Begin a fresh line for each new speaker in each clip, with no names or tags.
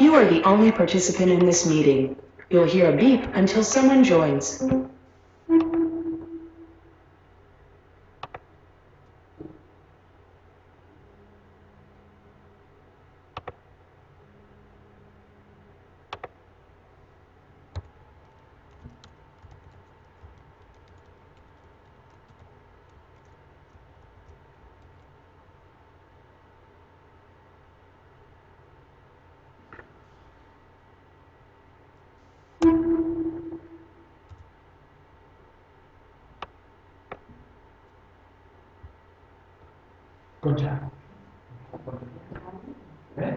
You are the only participant in this meeting. You'll hear a beep until someone joins.
Concha. ¿Eh?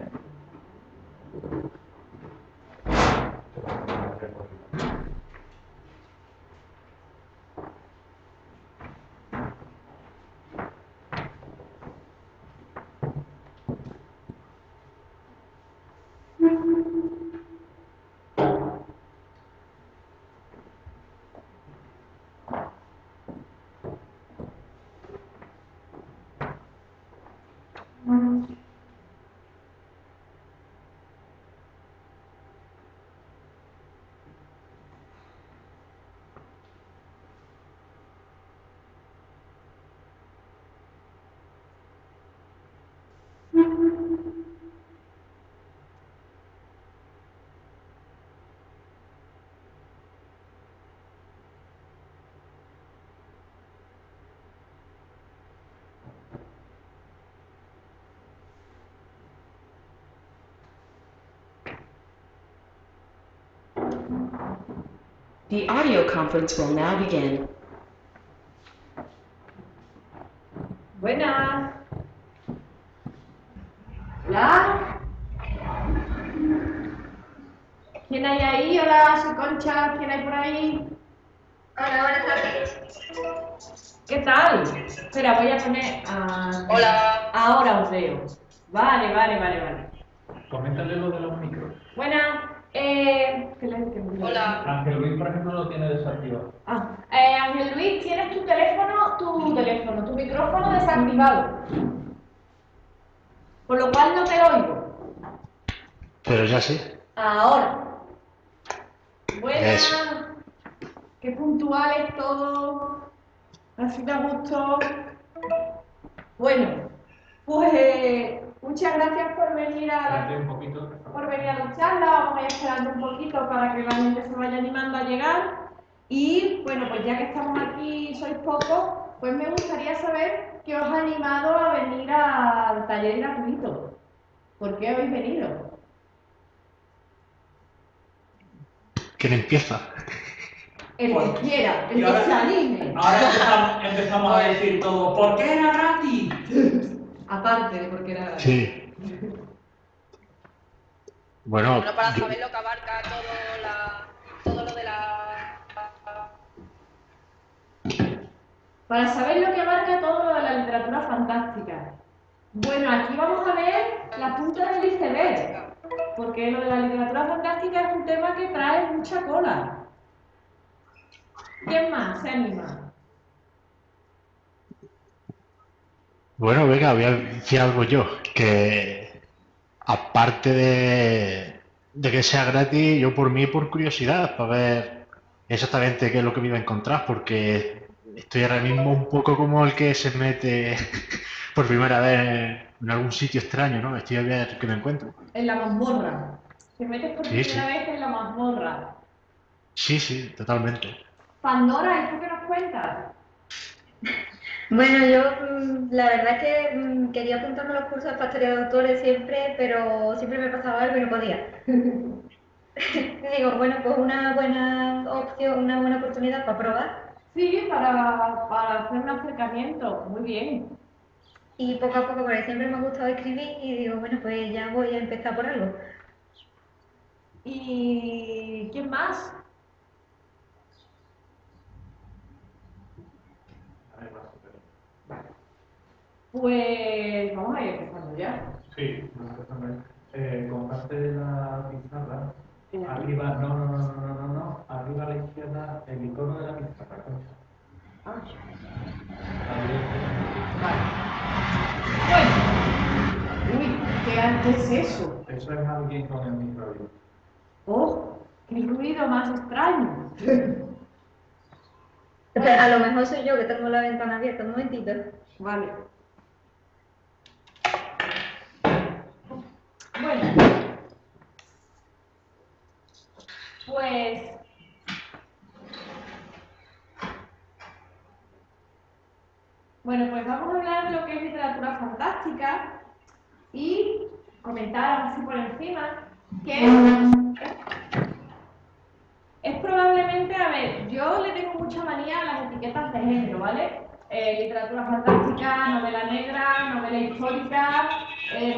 The audio conference will now begin.
Buenas. Hola. ¿Quién hay ahí? Hola, soy Concha. ¿Quién hay por ahí?
Hola, buenas tardes.
¿Qué tal? Espera, voy a poner...
Hola.
Ahora os veo. Vale.
Coméntale lo de los micros.
Buenas. ¿qué le-
Hola.
Ángel Luis, por ejemplo, lo tiene desactivado.
Ángel Luis, tienes tu micrófono desactivado. Por lo cual no te oigo.
Pero ya sí.
Ahora. Buenas.
Eso.
Qué puntual es todo. Así da gusto. Bueno, pues muchas gracias por venir
Espérate un poquito.
a la charla. Vamos a ir esperando un poquito para que la gente se vaya animando a llegar. Y bueno, pues ya que estamos aquí, sois pocos, pues me gustaría saber qué os ha animado a venir al taller gratuito. ¿Por qué habéis venido?
¿Quién empieza?
El que quiera, el
Y
que
ahora-
se anime.
Ahora empezamos a decir todo, ¿por qué era gratis?
Aparte de porque era gratis.
Sí. Bueno,
Bueno, para
yo-
saber lo que abarca todo lo de
Para saber lo que abarca todo lo de la literatura fantástica. Bueno, aquí vamos a ver la punta del iceberg, porque lo de la literatura fantástica es un tema que trae mucha cola. ¿Quién más se anima?
bueno, venga, voy a decir algo yo. Que aparte de que sea gratis, yo por mí, por curiosidad, para ver exactamente qué es lo que me iba a encontrar, porque estoy ahora mismo un poco como el que se mete por primera vez en algún sitio extraño, ¿no? Estoy a ver qué me encuentro.
En la mazmorra. Te metes por
Sí,
primera
sí.
vez en la mazmorra.
Sí, totalmente.
Pandora, ¿y tú qué nos cuentas?
Bueno, yo la verdad es que quería apuntarme a los cursos de factoría de autores siempre, pero siempre me pasaba algo y no podía. Y digo, bueno, pues una buena opción, una buena oportunidad para probar.
Sí, para hacer un acercamiento. Muy bien.
Y poco a poco, porque siempre me ha gustado escribir y digo, bueno, pues ya voy a empezar por algo.
¿Y quién más? Pues vamos a ir empezando ya.
Sí, comparte la pizarra.
¿En aquí?
Arriba, no. Arriba a la izquierda, el icono de la pizarra, Concha.
Ah,
Arriba.
vale. Bueno. Uy, ¿qué es eso?
Es Eso es alguien con el micrófono.
¡Oh! ¡Qué ruido más extraño!
Espera, a lo mejor soy yo que tengo la ventana abierta, un momentito.
Vale. Bueno, pues vamos a hablar de lo que es literatura fantástica y comentar así por encima que es probablemente, a ver, yo le tengo mucha manía a las etiquetas de género, ¿vale? Literatura fantástica, novela negra, novela histórica,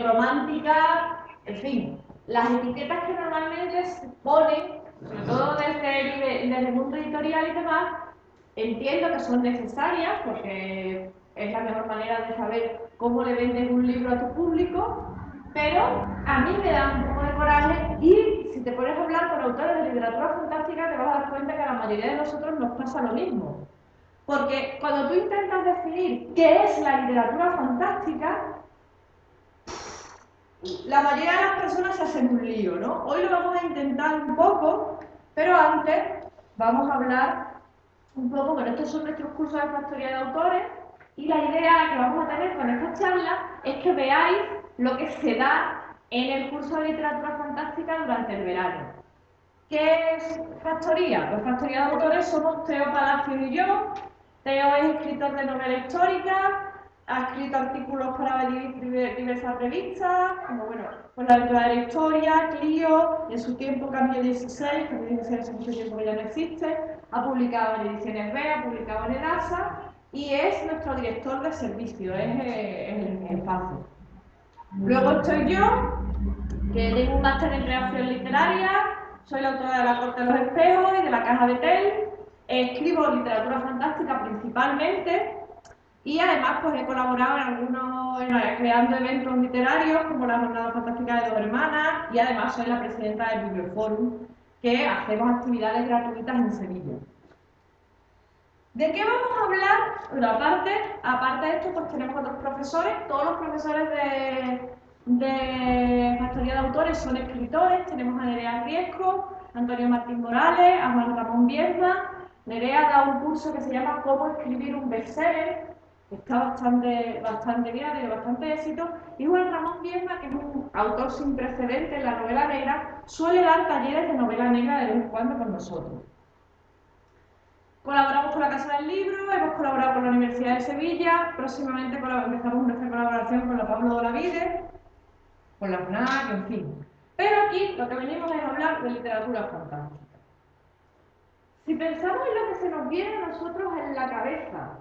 romántica, en fin. Las etiquetas que normalmente se ponen, sobre todo desde el mundo editorial y demás, entiendo que son necesarias porque es la mejor manera de saber cómo le vendes un libro a tu público, pero a mí me da un poco de coraje y si te pones a hablar con autores de literatura fantástica te vas a dar cuenta que a la mayoría de nosotros nos pasa lo mismo. Porque cuando tú intentas definir qué es la literatura fantástica, la mayoría de las personas se hacen un lío, ¿no? Hoy lo vamos a intentar un poco, pero antes vamos a hablar un poco, bueno, estos son nuestros cursos de factoría de autores y la idea que vamos a tener con esta charla es que veáis lo que se da en el curso de literatura fantástica durante el verano. ¿Qué es factoría? Pues factoría de autores somos Teo Palacio y yo. Teo es escritor de novela histórica, ha escrito artículos para diversas revistas, como bueno, pues La Aventura de la Historia, Clio, en su tiempo Cambio 16, Cambio 16 hace mucho tiempo que ya no existe, ha publicado en Ediciones B, ha publicado en EDASA y es nuestro director de servicio, es el espacio. Luego estoy yo, que tengo un máster en creación literaria, soy la autora de La Corte de los Espejos y de La Caja de Tel, escribo literatura fantástica principalmente y además pues he colaborado creando eventos literarios como la Jornada Fantástica de Dos Hermanas y además soy la presidenta del Biblioforum, que hacemos actividades gratuitas en Sevilla. ¿De qué vamos a hablar? Bueno, aparte de esto, pues tenemos otros profesores. Todos los profesores de factoría de autores son escritores. Tenemos a Nerea Riesco, Antonio Martín Morales, a Juan Ramón Bielma. Nerea da un curso que se llama Cómo escribir un bestseller, que está bastante bien, tiene bastante éxito. Y Juan Ramón Bielma, que es un autor sin precedentes en la novela negra, suele dar talleres de novela negra de vez en cuando con nosotros. Colaboramos con la Casa del Libro, hemos colaborado con la Universidad de Sevilla, próximamente empezamos nuestra colaboración con la Pablo Olavide, con la FNAC, en fin. Pero aquí lo que venimos es hablar de literatura fantástica. Si pensamos en lo que se nos viene a nosotros en la cabeza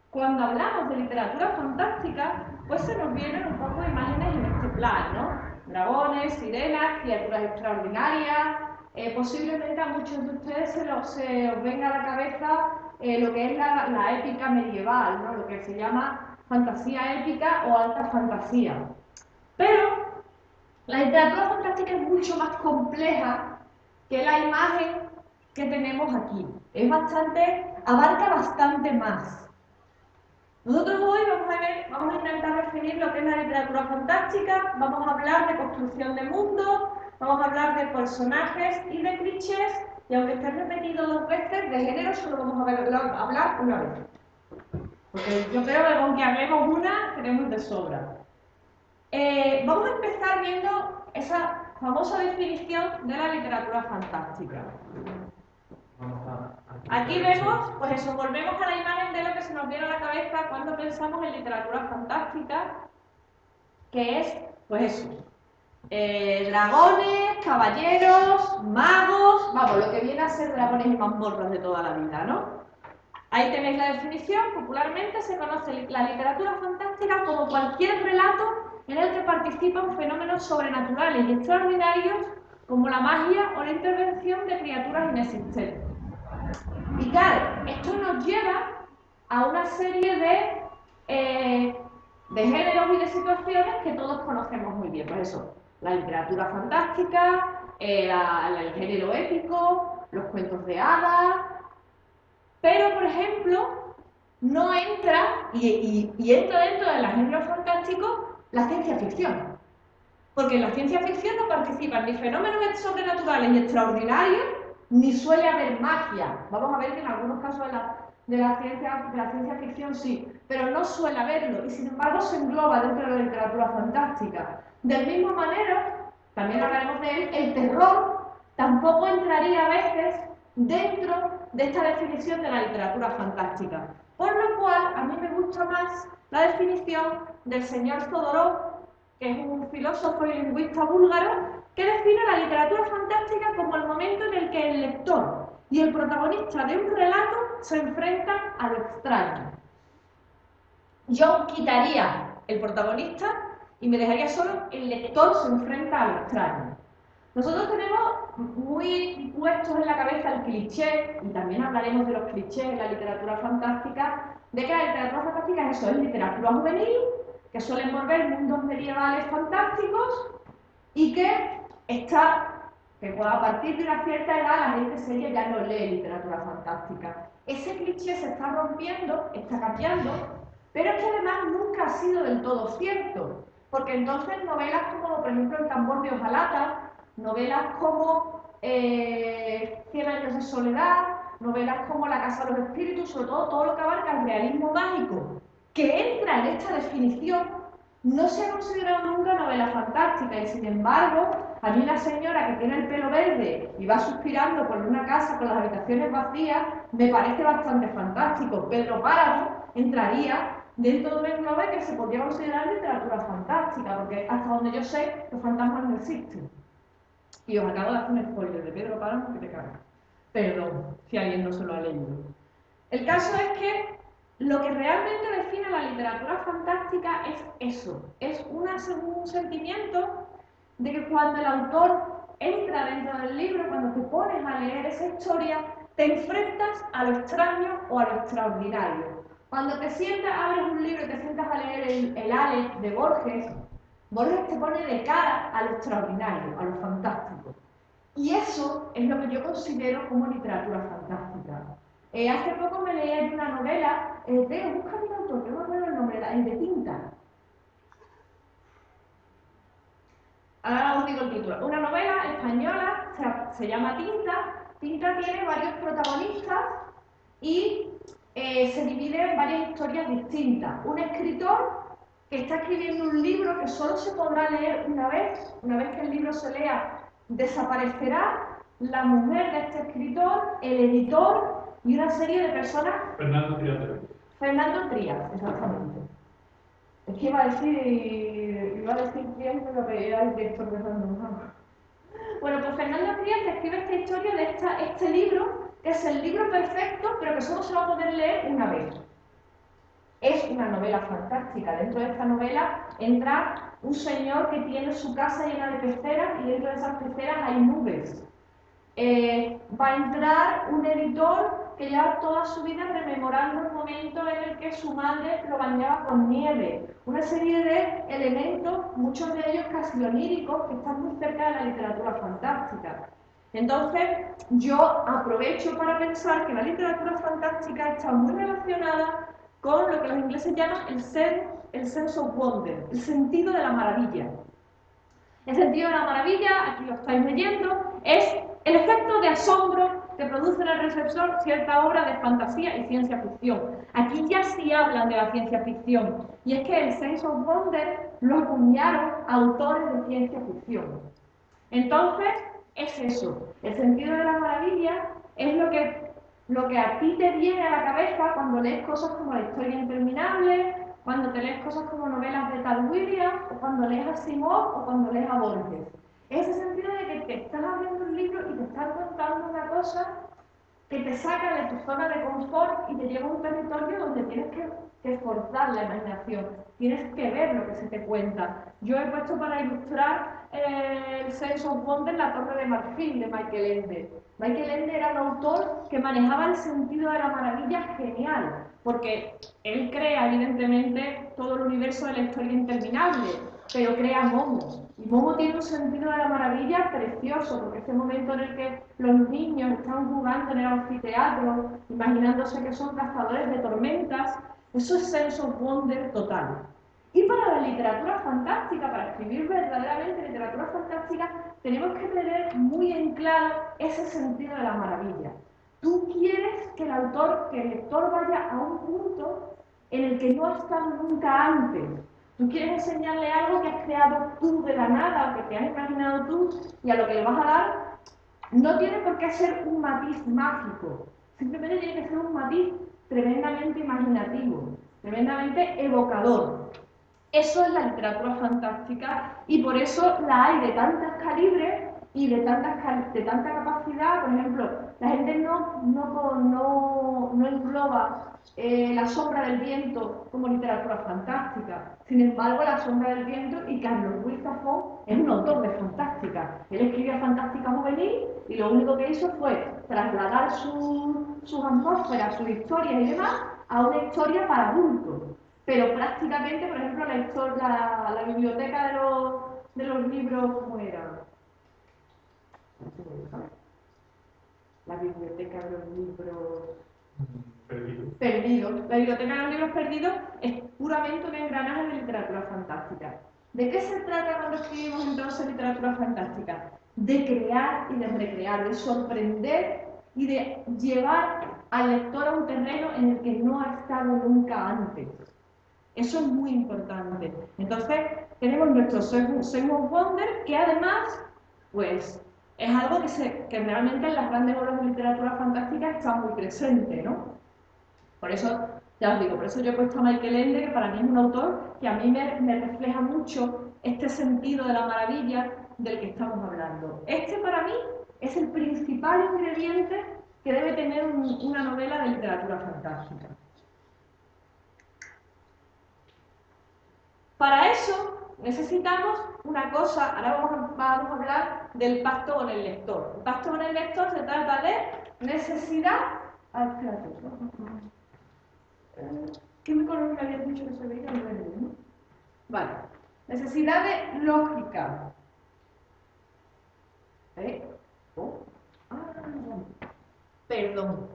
cuando hablamos de literatura fantástica, pues se nos vienen un poco imágenes en este plan, ¿no? Dragones, sirenas, criaturas extraordinarias. Posiblemente a muchos de ustedes se os venga a la cabeza lo que es la épica medieval, ¿no? Lo que se llama fantasía épica o alta fantasía. Pero la literatura fantástica es mucho más compleja que la imagen que tenemos aquí. Abarca bastante más. Nosotros hoy vamos a intentar definir lo que es la literatura fantástica, vamos a hablar de construcción de mundos, vamos a hablar de personajes y de clichés, y aunque esté repetido 2 veces, de género solo vamos a hablar una vez. Porque yo creo que con que hablemos una, tenemos de sobra. Vamos a empezar viendo esa famosa definición de la literatura fantástica. Aquí vemos, pues eso, volvemos a la imagen de lo que se nos viene a la cabeza cuando pensamos en literatura fantástica, que es, pues eso, dragones, caballeros, magos, vamos, lo que viene a ser dragones y mazmorras de toda la vida, ¿no? Ahí tenéis la definición. Popularmente se conoce la literatura fantástica como cualquier relato en el que participan fenómenos sobrenaturales y extraordinarios como la magia o la intervención de criaturas inexistentes. Y claro, esto nos lleva a una serie de géneros y de situaciones que todos conocemos muy bien. Por eso, la literatura fantástica, el género épico, los cuentos de hadas. Pero, por ejemplo, no entra, y entra dentro del género fantástico, la ciencia ficción. Porque en la ciencia ficción no participan ni fenómenos sobrenaturales ni extraordinarios, ni suele haber magia. Vamos a ver que en algunos casos de la ciencia ficción sí, pero no suele haberlo, y sin embargo se engloba dentro de la literatura fantástica. Del mismo manera, también hablaremos de él, el terror tampoco entraría a veces dentro de esta definición de la literatura fantástica. Por lo cual, a mí me gusta más la definición del señor Todorov, que es un filósofo y lingüista búlgaro, que define la literatura fantástica como el momento en el que el lector y el protagonista de un relato se enfrentan a lo extraño. Yo quitaría el protagonista y me dejaría solo el lector se enfrenta a lo extraño. Nosotros tenemos muy puestos en la cabeza el cliché, y también hablaremos de los clichés en la literatura fantástica, de que la literatura fantástica es eso, es literatura juvenil, que suele envolver mundos medievales fantásticos y que a partir de una cierta edad la gente seria ya no lee literatura fantástica. Ese cliché se está rompiendo, está cambiando, pero es que además nunca ha sido del todo cierto, porque entonces novelas como por ejemplo El tambor de hojalata, novelas como 100 años de soledad, novelas como La casa de los espíritus, sobre todo lo que abarca el realismo mágico, que entra en esta definición, no se ha considerado nunca novela fantástica, y sin embargo, a mí la señora que tiene el pelo verde y va suspirando por una casa con las habitaciones vacías, me parece bastante fantástico. Pedro Páramo entraría dentro de un englobe que se podría considerar literatura fantástica, porque hasta donde yo sé, los fantasmas no existen. Y os acabo de hacer un spoiler de Pedro Páramo que te cagas. Perdón, si alguien no se lo ha leído. El caso es que lo que realmente define la literatura fantástica es eso, es un sentimiento de que cuando el autor entra dentro del libro, cuando te pones a leer esa historia, te enfrentas a lo extraño o a lo extraordinario. Cuando te sientas, abres un libro y te sientas a leer el Alex de Borges, Borges te pone de cara a lo extraordinario, a lo fantástico. Y eso es lo que yo considero como literatura fantástica. Hace poco me leí una novela, busca mi autor, que no me acuerdo el nombre, el de Tinta. Ahora os digo el título. Una novela española, se llama Tinta. Tinta tiene varios protagonistas y se divide en varias historias distintas. Un escritor que está escribiendo un libro que solo se podrá leer una vez que el libro se lea, desaparecerá la mujer de este escritor, el editor y una serie de personas.
Fernando Trías.
Fernando Trías, exactamente. Es que iba a decir Trías, pero que era el director de Fernando. Bueno, pues Fernando Trías escribe esta historia de este libro, que es el libro perfecto, pero que solo se va a poder leer una vez. Es una novela fantástica. Dentro de esta novela entra un señor que tiene su casa llena de peceras y dentro de esas peceras hay nubes. Va a entrar un editor que lleva toda su vida rememorando el momento en el que su madre lo bañaba con nieve. Una serie de elementos, muchos de ellos casi oníricos, que están muy cerca de la literatura fantástica. Entonces, yo aprovecho para pensar que la literatura fantástica está muy relacionada con lo que los ingleses llaman el sense of wonder, el sentido de la maravilla. El sentido de la maravilla, aquí lo estáis leyendo, es el efecto de asombro que produce en el receptor cierta obra de fantasía y ciencia ficción. Aquí ya sí hablan de la ciencia ficción, y es que el sense of wonder lo acuñaron autores de ciencia ficción. Entonces, es eso, el sentido de la maravilla es lo que a ti te viene a la cabeza cuando lees cosas como La historia interminable, cuando te lees cosas como novelas de Tal Williams, o cuando lees a Asimov o cuando lees a Borges. Ese sentido de que te estás abriendo un libro y te están contando una cosa que te saca de tu zona de confort y te lleva a un territorio donde tienes que esforzar la imaginación, tienes que ver lo que se te cuenta. Yo he puesto para ilustrar el Sense of Wonder, La torre de marfil de Michael Ende. Michael Ende era un autor que manejaba el sentido de la maravilla genial, porque él crea evidentemente todo el universo de La historia interminable, pero crea Momo. Y Momo tiene un sentido de la maravilla precioso, porque ese momento en el que los niños están jugando en el anfiteatro, imaginándose que son cazadores de tormentas, eso es sense of wonder total. Y para la literatura fantástica, para escribir verdaderamente literatura fantástica, tenemos que tener muy en claro ese sentido de la maravilla. Tú quieres que el lector vaya a un punto en el que no ha estado nunca antes. Tú quieres enseñarle algo que has creado tú de la nada, o que te has imaginado tú, y a lo que le vas a dar no tiene por qué ser un matiz mágico, simplemente tiene que ser un matiz tremendamente imaginativo, tremendamente evocador. Eso es la literatura fantástica y por eso la hay de tantos calibres y de tanta capacidad. Por ejemplo, la gente no engloba La sombra del viento como literatura fantástica. Sin embargo, La sombra del viento y Carlos Ruiz Zafón es un autor de fantástica. Él escribía fantástica juvenil y lo único que hizo fue trasladar sus atmósferas, sus historias y demás a una historia para adultos. Pero prácticamente, por ejemplo, la biblioteca de los libros, ¿cómo era? La biblioteca de los libros perdidos. La biblioteca de los libros perdidos es puramente un engranaje de literatura fantástica. ¿De qué se trata cuando escribimos entonces literatura fantástica? De crear y de recrear, de sorprender y de llevar al lector a un terreno en el que no ha estado nunca antes. Eso es muy importante. Entonces, tenemos nuestro Seven of Wonder, que además, pues, es algo que realmente en las grandes obras de literatura fantástica está muy presente, ¿no? Por eso, ya os digo, por eso yo he puesto a Michael Ende, que para mí es un autor que a mí me refleja mucho este sentido de la maravilla del que estamos hablando. Este, para mí, es el principal ingrediente que debe tener una novela de literatura fantástica. Para eso necesitamos una cosa, ahora vamos a hablar del pacto con el lector. El pacto con el lector se trata de necesidad... Ah, espérate. ¿Qué color me habías dicho que se veía? El verde, ¿no? Vale. Necesidad de lógica. Oh. Perdón.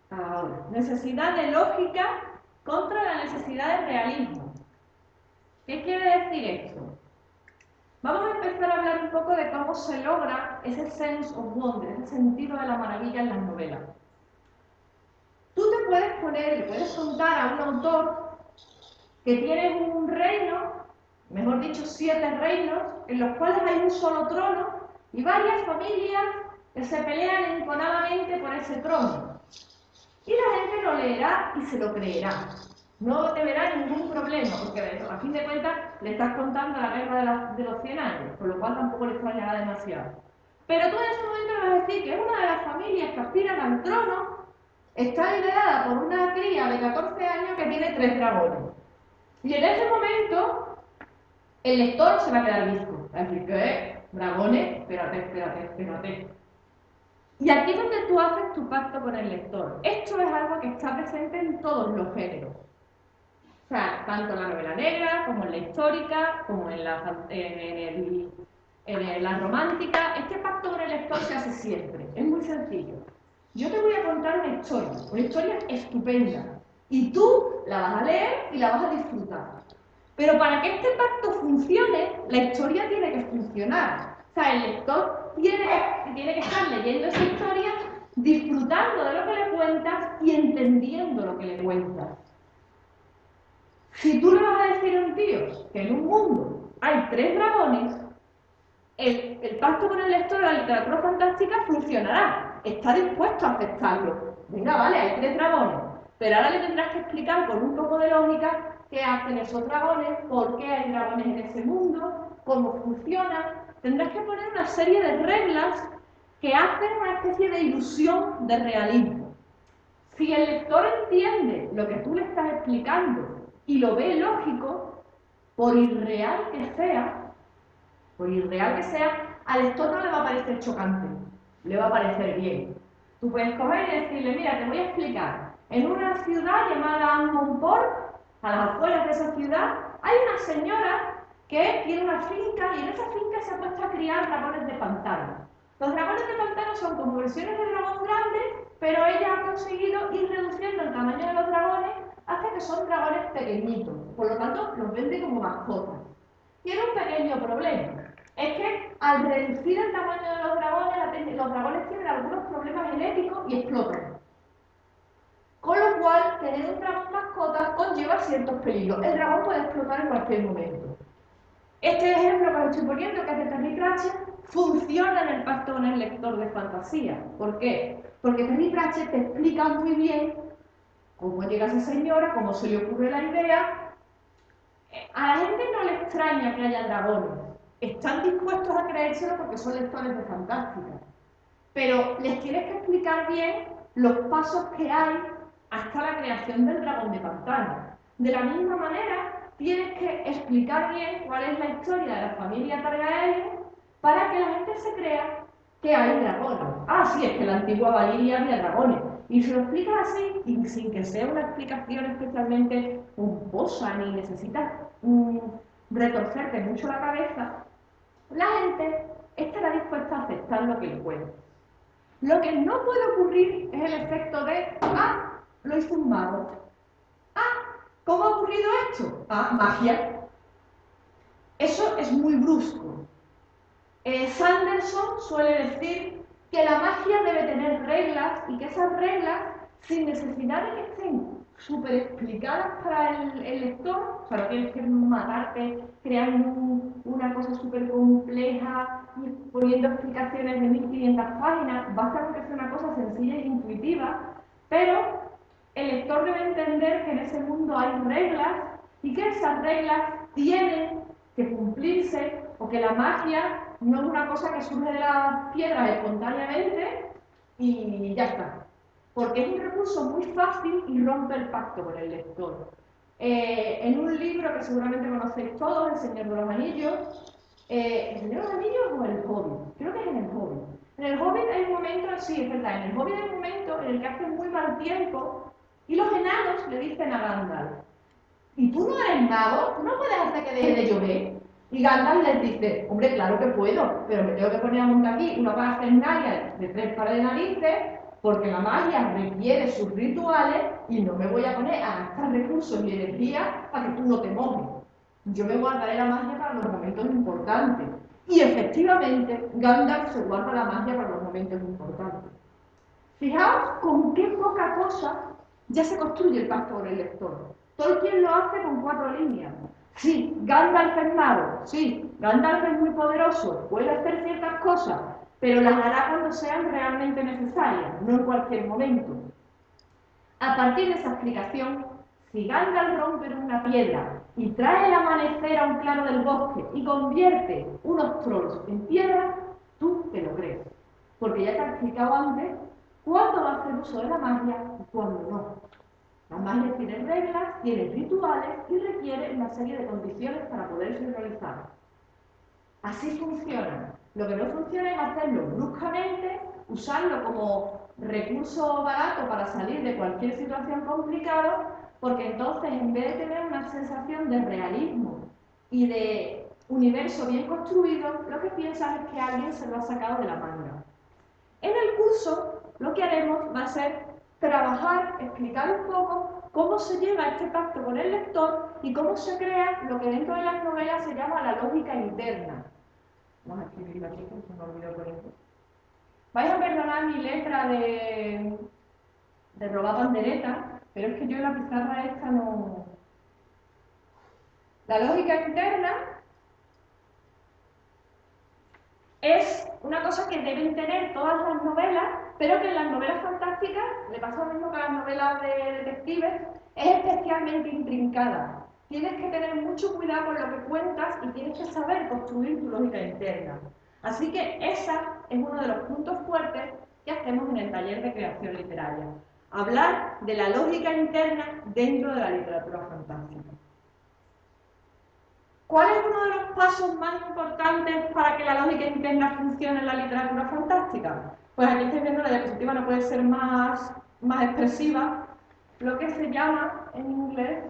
Ahora, necesidad de lógica contra la necesidad de realismo. ¿Qué quiere decir esto? Vamos a empezar a hablar un poco de cómo se logra ese sense of wonder, ese sentido de la maravilla en las novelas. Tú te puedes poner, le puedes contar a un autor que tiene un reino, mejor dicho 7 reinos, en los cuales hay un solo trono y varias familias que se pelean enconadamente por ese trono. Y la gente lo leerá y se lo creerá. No te verá ningún problema, porque a fin de cuentas le estás contando la guerra de los 100 años, por lo cual tampoco le extrañará demasiado. Pero tú en ese momento le vas a decir que una de las familias que aspiran al trono está liderada por una cría de 14 años que tiene 3 dragones. Y en ese momento el lector se va a quedar visco. Va a decir, ¿qué? ¿Dragones? Espérate. Y aquí es donde tú haces tu pacto con el lector. Esto es algo que está presente en todos los géneros. O sea, tanto en la novela negra, como en la histórica, como en la romántica. Este pacto con el lector se hace siempre. Es muy sencillo. Yo te voy a contar una historia estupenda. Y tú la vas a leer y la vas a disfrutar. Pero para que este pacto funcione, la historia tiene que funcionar. O sea, el lector tiene que estar leyendo esa historia, disfrutando de lo que le cuentas y entendiendo lo que le cuentas. Si tú le vas a decir a un tío que en un mundo hay 3 dragones, el pacto con el lector de la literatura fantástica funcionará. Está dispuesto a aceptarlo. Venga, vale, hay 3 dragones. Pero ahora le tendrás que explicar con un poco de lógica qué hacen esos dragones, por qué hay dragones en ese mundo, cómo funcionan. Tendrás que poner una serie de reglas que hacen una especie de ilusión de realismo. Si el lector entiende lo que tú le estás explicando y lo ve lógico, por irreal que sea, al lector no le va a parecer chocante, le va a parecer bien. Tú puedes coger y decirle, mira, te voy a explicar. En una ciudad llamada Ankh-Morpork, a las afueras de esa ciudad, hay una señora que tiene una finca y en esa finca se ha puesto a criar dragones de pantano. Los dragones de pantano son como versiones de dragón grandes, pero ella ha conseguido ir reduciendo el tamaño de los dragones hasta que son dragones pequeñitos, por lo tanto los vende como mascotas. Tiene un pequeño problema, es que al reducir el tamaño de los dragones tienen algunos problemas genéticos y explotan. Con lo cual, tener un dragón mascota conlleva ciertos peligros. El dragón puede explotar en cualquier momento. Este ejemplo que os estoy poniendo, que es de Terry Pratchett, funciona en el pacto con el lector de fantasía. ¿Por qué? Porque Terry Pratchett te explica muy bien cómo llega esa señora, cómo se le ocurre la idea. A la gente no le extraña que haya dragones. Están dispuestos a creérselo porque son lectores de fantástica. Pero les tienes que explicar bien los pasos que hay hasta la creación del dragón de pantalla. De la misma manera, tienes que explicar bien cuál es la historia de la familia Targaryen para que la gente se crea que hay dragones. Ah, sí, es que en la antigua Valiria había dragones. Y se lo explicas así, y sin que sea una explicación especialmente pomposa, ni necesitas retorcerte mucho la cabeza, la gente estará dispuesta a aceptar lo que le cuentes. Lo que no puede ocurrir es el efecto de, ah, lo hizo un mago. Ah, ¿cómo ha ocurrido esto? Ah, magia. Eso es muy brusco. Sanderson suele decir que la magia debe tener reglas y que esas reglas, sin necesidad de que estén súper explicadas para el lector, o sea, no tienes que matarte creando una cosa súper compleja y poniendo explicaciones de 1500 páginas, basta con que sea una cosa sencilla e intuitiva, pero el lector debe entender que en ese mundo hay reglas y que esas reglas tienen que cumplirse, o que la magia no es una cosa que surge de las piedras espontáneamente y ya está. Porque es un recurso muy fácil y rompe el pacto con el lector. En un libro que seguramente conocéis todos, El Señor de los Anillos, ¿El Señor de los Anillos o El Hobbit? Creo que es en El Hobbit. En El Hobbit hay un momento, sí, es verdad, en El Hobbit hay un momento en el que hace muy mal tiempo y los enanos le dicen a Gandalf: ¿y tú no eres mago? ¿Tú no puedes hacer que deje de llover? Y Gandalf les dice: hombre, claro que puedo, pero me tengo que poner a montar aquí una parafernalia de 3 pares de narices, porque la magia requiere sus rituales y no me voy a poner a gastar recursos y energía para que tú no te mojes. Yo me guardaré la magia para los momentos importantes. Y efectivamente, Gandalf se guarda la magia para los momentos importantes. Fijaos con qué poca cosa ya se construye el pacto con el lector. Tolkien lo hace con 4 líneas. Sí, Gandalf es mago, sí, Gandalf es muy poderoso, puede hacer ciertas cosas, pero las hará cuando sean realmente necesarias, no en cualquier momento. A partir de esa explicación, si Gandalf rompe una piedra y trae el amanecer a un claro del bosque y convierte unos trolls en piedra, tú te lo crees, porque ya te he explicado antes cuándo va a hacer uso de la magia y cuándo no. La magia tiene reglas, tiene rituales y requiere una serie de condiciones para poder ser realizada. Así funciona. Lo que no funciona es hacerlo bruscamente, usarlo como recurso barato para salir de cualquier situación complicada, porque entonces, en vez de tener una sensación de realismo y de universo bien construido, lo que piensas es que alguien se lo ha sacado de la manga. En el curso, lo que haremos va a ser trabajar, explicar un poco cómo se lleva este pacto con el lector y cómo se crea lo que dentro de las novelas se llama la lógica interna. Vamos a escribirlo aquí, que se me olvidó por eso. Vais a perdonar mi letra de robar pandereta, pero es que yo en la pizarra esta no... La lógica interna es una cosa que deben tener todas las novelas, pero que en las novelas fantásticas, le pasa lo mismo que a las novelas de detectives, es especialmente intrincada. Tienes que tener mucho cuidado con lo que cuentas y tienes que saber construir tu lógica interna. Así que esa es uno de los puntos fuertes que hacemos en el taller de creación literaria. Hablar de la lógica interna dentro de la literatura fantástica. ¿Cuál es uno de los pasos más importantes para que la lógica interna funcione en la literatura fantástica? Pues aquí estoy viendo la diapositiva, no puede ser más expresiva. Lo que se llama en inglés,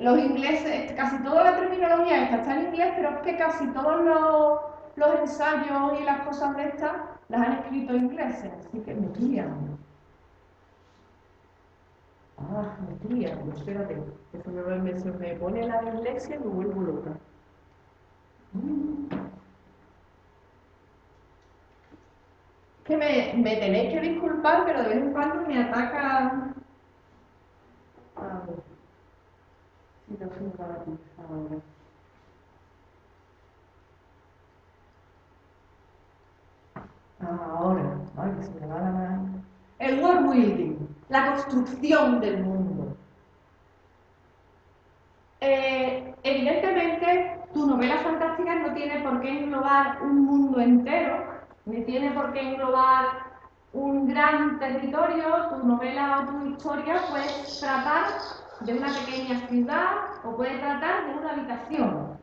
los ingleses, casi toda la terminología esta está en inglés, pero es que casi todos los ensayos y las cosas de estas las han escrito ingleses, así que me estoy liando.
Ah, tía, espérate, que se me pone la dislexia y me vuelvo loca. Que me tenéis que disculpar, pero de vez en cuando me ataca. A ver, si lo subo para ti ahora. Ahora, ay, que se me va la mano. El world building, la construcción del mundo. Evidentemente, tu novela fantástica no tiene por qué englobar un mundo entero, ni tiene por qué englobar un gran territorio. Tu novela o tu historia puede tratar de una pequeña ciudad o puede tratar de una habitación.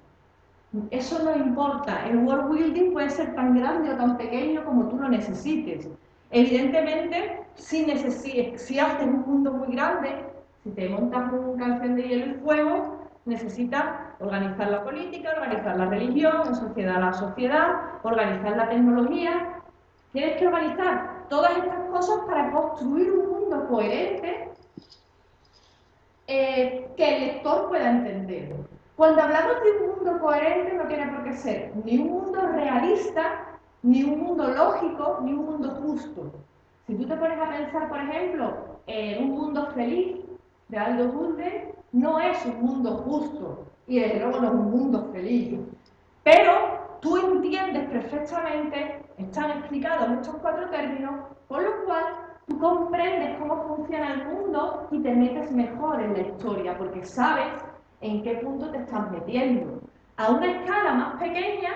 Eso no importa. El world building puede ser tan grande o tan pequeño como tú lo necesites. Evidentemente, si haces un mundo muy grande, si te montas una canción de hielo y fuego, necesitas organizar la política, organizar la religión, en sociedad la sociedad, organizar la tecnología. Tienes que organizar todas estas cosas para construir un mundo coherente que el lector pueda entender. Cuando hablamos de un mundo coherente no tiene por qué ser ni un mundo realista, ni un mundo lógico, ni un mundo justo. Si tú te pones a pensar, por ejemplo, en un mundo feliz de Aldous Huxley, no es un mundo justo y desde luego no es un mundo feliz. Pero tú entiendes perfectamente, están explicados estos 4 términos, con lo cual tú comprendes cómo funciona el mundo y te metes mejor en la historia, porque sabes en qué punto te estás metiendo. A una escala más pequeña,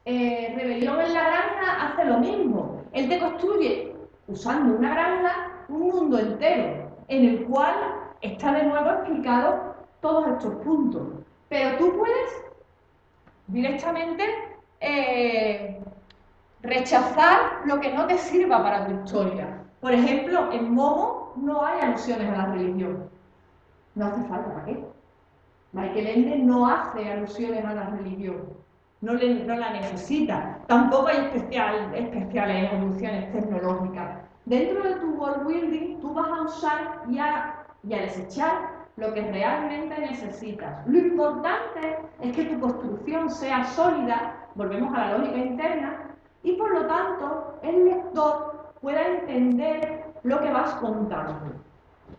Rebelión en la Granja hace lo mismo. Él te construye, usando una granja, un mundo entero, en el cual está de nuevo explicado todos estos puntos. Pero tú puedes directamente rechazar lo que no te sirva para tu historia. Por ejemplo, en Momo no hay alusiones a la religión. No hace falta, ¿para qué? Michael Ende no hace alusiones a la religión, no la necesita. Tampoco hay especiales alusiones tecnológicas. Dentro de tu world building tú vas a usar y a desechar lo que realmente necesitas. Lo importante es que tu construcción sea sólida, volvemos a la lógica interna, y por lo tanto el lector pueda entender lo que vas contando,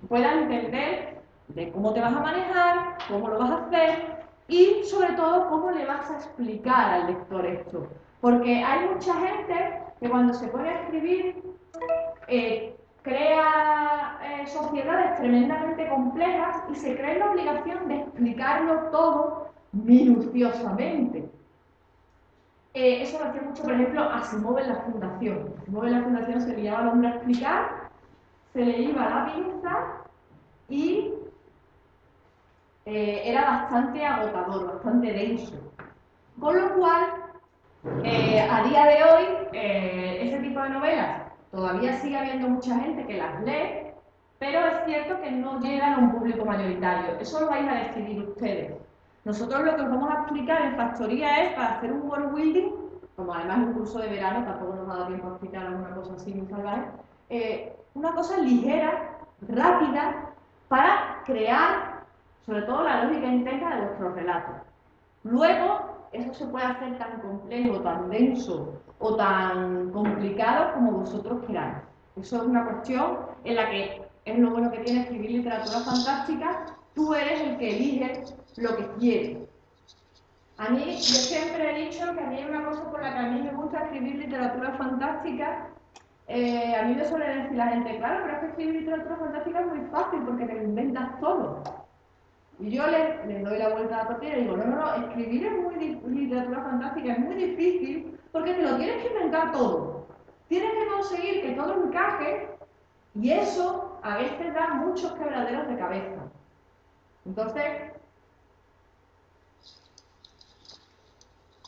pueda entender de cómo te vas a manejar, cómo lo vas a hacer y sobre todo cómo le vas a explicar al lector esto. Porque hay mucha gente que cuando se pone a escribir crea sociedades tremendamente complejas y se cree la obligación de explicarlo todo minuciosamente. Eso lo hacía mucho, por ejemplo, Asimov en la Fundación. Asimov en la Fundación se le llevaba al hombre a explicar, se le iba la pinza y era bastante agotador, bastante denso. Con lo cual, a día de hoy, ese tipo de novelas todavía sigue habiendo mucha gente que las lee, pero es cierto que no llegan a un público mayoritario. Eso lo vais a decidir ustedes. Nosotros lo que os vamos a explicar en Factoría es para hacer un world building, como además es un curso de verano, tampoco nos ha dado tiempo a explicar alguna cosa así muy salvaje, una cosa ligera, rápida, para crear sobre todo la lógica interna de vuestros relatos. Luego, eso se puede hacer tan complejo, tan denso o tan complicado como vosotros queráis. Eso es una cuestión en la que es lo bueno que tiene escribir literatura fantástica. Tú eres el que elige lo que quieres. A mí, yo siempre he dicho que a mí hay una cosa por la que a mí me gusta escribir literatura fantástica. A mí me suele decir la gente, claro, pero es que escribir literatura fantástica es muy fácil porque te lo inventas todo. Y yo les doy la vuelta a la tortilla y digo, no, escribir literatura fantástica es muy difícil porque te lo tienes que inventar todo. Tienes que conseguir que todo encaje y eso a veces da muchos quebraderos de cabeza. Entonces,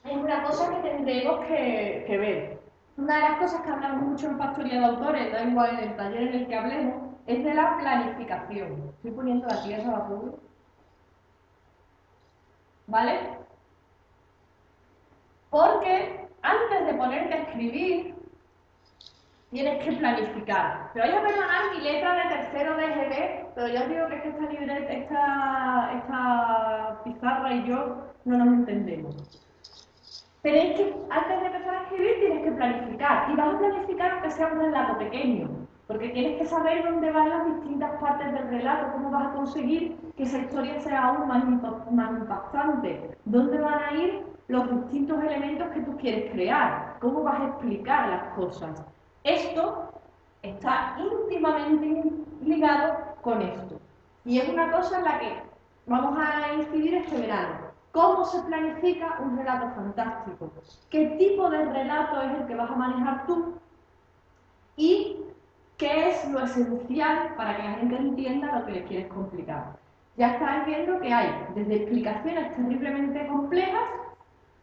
es una cosa que tendremos que ver. Una de las cosas que hablamos mucho en Factoría de Autores, da igual en el taller en el que hablemos, es de la planificación. Estoy poniendo la tierra abajo. ¿Vale? Porque antes de ponerte a escribir, tienes que planificar. Te vais a perdonar mi letra de tercero de EGB, pero ya os digo que es que esta libreta, esta pizarra y yo no nos entendemos. Tenéis que, antes de empezar a escribir, tienes que planificar. Y vas a planificar aunque sea un relato pequeño, porque tienes que saber dónde van las distintas partes del relato, cómo vas a conseguir que esa historia sea aún más impactante, dónde van a ir los distintos elementos que tú quieres crear, cómo vas a explicar las cosas. Esto está íntimamente ligado con esto. Y es una cosa en la que vamos a incidir este verano. ¿Cómo se planifica un relato fantástico? ¿Qué tipo de relato es el que vas a manejar tú? ¿Y qué es lo esencial para que la gente entienda lo que le quieres complicar? Ya estáis viendo que hay desde explicaciones terriblemente complejas,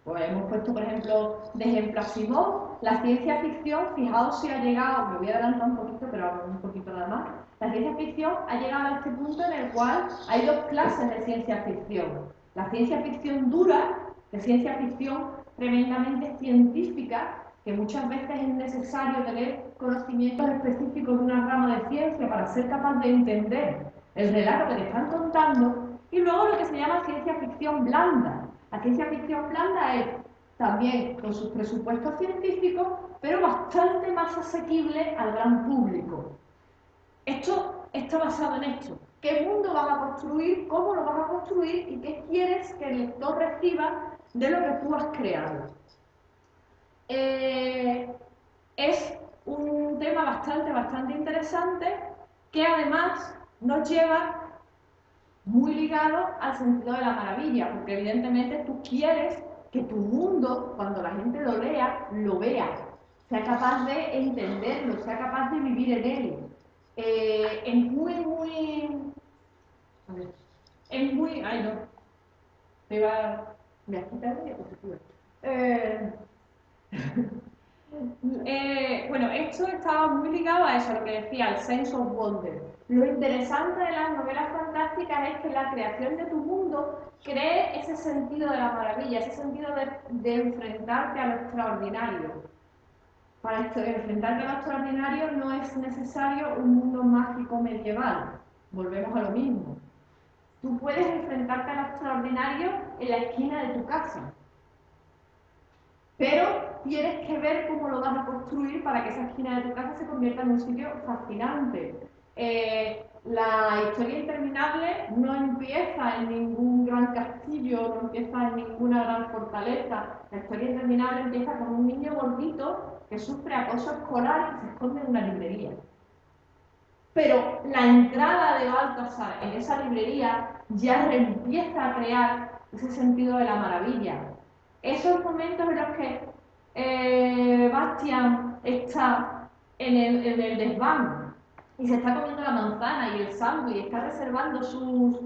pues hemos puesto por ejemplo de ejemplo a Asimov, la ciencia ficción, fijaos si ha llegado, me voy a adelantar un poquito, pero un poquito nada más, la ciencia ficción ha llegado a este punto en el cual hay dos clases de ciencia ficción. La ciencia ficción dura, de ciencia ficción tremendamente científica, que muchas veces es necesario tener conocimientos específicos de una rama de ciencia para ser capaz de entender el relato que te están contando, y luego lo que se llama ciencia ficción blanda. La ciencia ficción blanda es también con sus presupuestos científicos, pero bastante más asequible al gran público. Esto está basado en esto. ¿Qué mundo vas a construir? ¿Cómo lo vas a construir? ¿Y qué quieres que el lector reciba de lo que tú has creado? Es un tema bastante interesante que además nos lleva muy ligado al sentido de la maravilla, porque evidentemente tú quieres que tu mundo, cuando la gente lo lea, lo vea, sea capaz de entenderlo, sea capaz de vivir en él. Es muy, ay no, me voy a quitar la diapositiva. Bueno, esto estaba muy ligado a eso, lo que decía, al sense of wonder. Lo interesante de las novelas fantásticas es que la creación de tu mundo cree ese sentido de la maravilla, ese sentido de enfrentarte a lo extraordinario. Para enfrentarte a lo extraordinario no es necesario un mundo mágico medieval. Volvemos a lo mismo. Tú puedes enfrentarte a lo extraordinario en la esquina de tu casa, pero tienes que ver cómo lo vas a construir para que esa esquina de tu casa se convierta en un sitio fascinante. La historia interminable no empieza en ningún gran castillo, no empieza en ninguna gran fortaleza. La historia interminable empieza con un niño gordito que sufre acoso escolar y se esconde en una librería. Pero la entrada de Baltasar en esa librería ya empieza a crear ese sentido de la maravilla. Esos momentos en los que Bastian está en el desván y se está comiendo la manzana y el sándwich y está reservando sus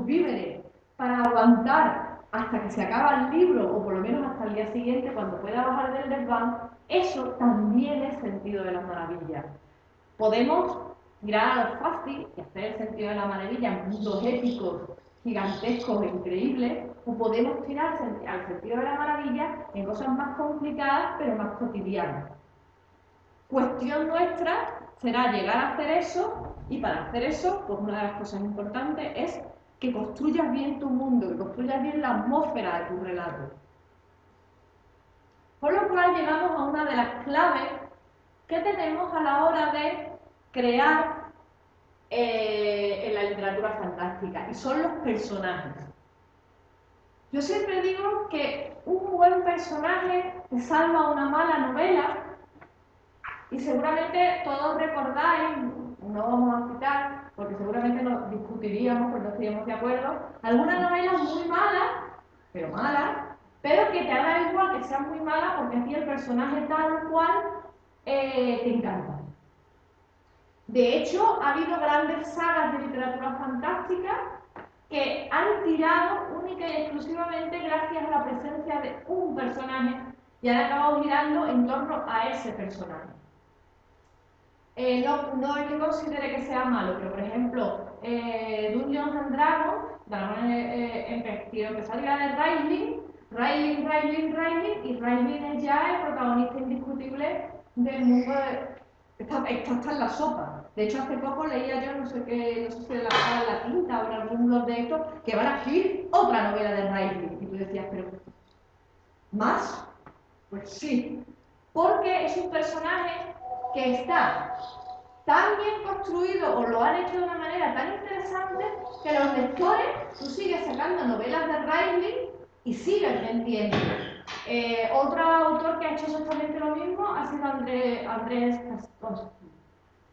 víveres para aguantar hasta que se acaba el libro, o por lo menos hasta el día siguiente cuando pueda bajar del desván, eso también es sentido de la maravilla. Podemos mirar a lo fácil y hacer el sentido de la maravilla en mundos épicos, gigantescos e increíbles, o podemos tirar al sentido de la maravilla en cosas más complicadas pero más cotidianas. Cuestión nuestra será llegar a hacer eso, y para hacer eso, pues una de las cosas importantes es que construyas bien tu mundo, que construyas bien la atmósfera de tu relato. Por lo cual llegamos a una de las claves que tenemos a la hora de crear en la literatura fantástica, y son los personajes. Yo siempre digo que un buen personaje te salva una mala novela, y seguramente todos recordáis, no vamos a citar, porque seguramente nos discutiríamos, porque no estaríamos de acuerdo, alguna novela muy mala, pero que te haga igual que sea muy mala, porque a ti el personaje tal cual te encanta. De hecho, ha habido grandes sagas de literatura fantástica que han tirado única y exclusivamente gracias a la presencia de un personaje y han acabado girando en torno a ese personaje. No es que considere que sea malo, pero por ejemplo, Dungeons and Dragons, quiero empezar ya de Railin, y Railin es ya el protagonista indiscutible del mundo de... Esto está en la sopa. De hecho, hace poco leía yo, no sé qué, no sé si en la Tinta o en algún blog de estos, que van a escribir otra novela de Riley. Y tú decías, pero ¿más? Pues sí, porque es un personaje que está tan bien construido o lo han hecho de una manera tan interesante que los lectores, tú sigues sacando novelas de Riley y sigues vendiendo. Otro autor que ha hecho exactamente lo mismo ha sido Andrés Castro,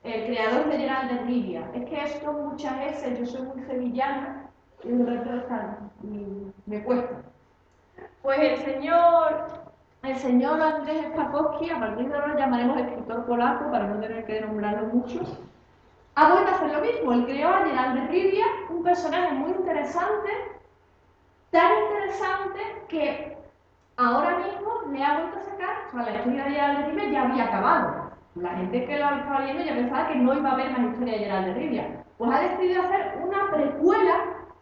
el creador de Geralt de Rivia. Es que esto muchas veces, yo soy muy sevillana y me cuesta. Pues el señor Andrzej Sapkowski, a partir de ahora lo llamaremos escritor polaco para no tener que nombrarlo mucho, ha vuelto a hacer lo mismo. Él creó a Geralt de Rivia, un personaje muy interesante, tan interesante que ahora mismo le ha vuelto a sacar, o sea, la historia de Geralt de Rivia ya había acabado. La gente que lo estaba leyendo ya pensaba que no iba a haber más historia de Geralt de Rivia. Pues ha decidido hacer una precuela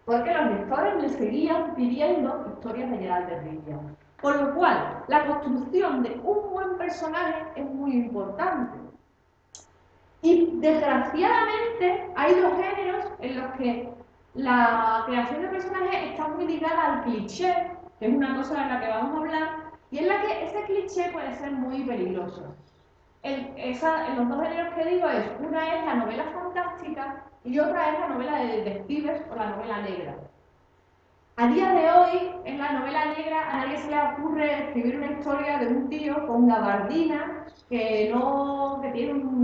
porque los lectores le seguían pidiendo historias de Geralt de Rivia. Con lo cual, la construcción de un buen personaje es muy importante. Y desgraciadamente hay dos géneros en los que la creación de personajes está muy ligada al cliché, que es una cosa de la que vamos a hablar, y en la que ese cliché puede ser muy peligroso. Los dos géneros que digo una es la novela fantástica y otra es la novela de detectives o la novela negra. A día de hoy, en la novela negra, a nadie se le ocurre escribir una historia de un tío con gabardina que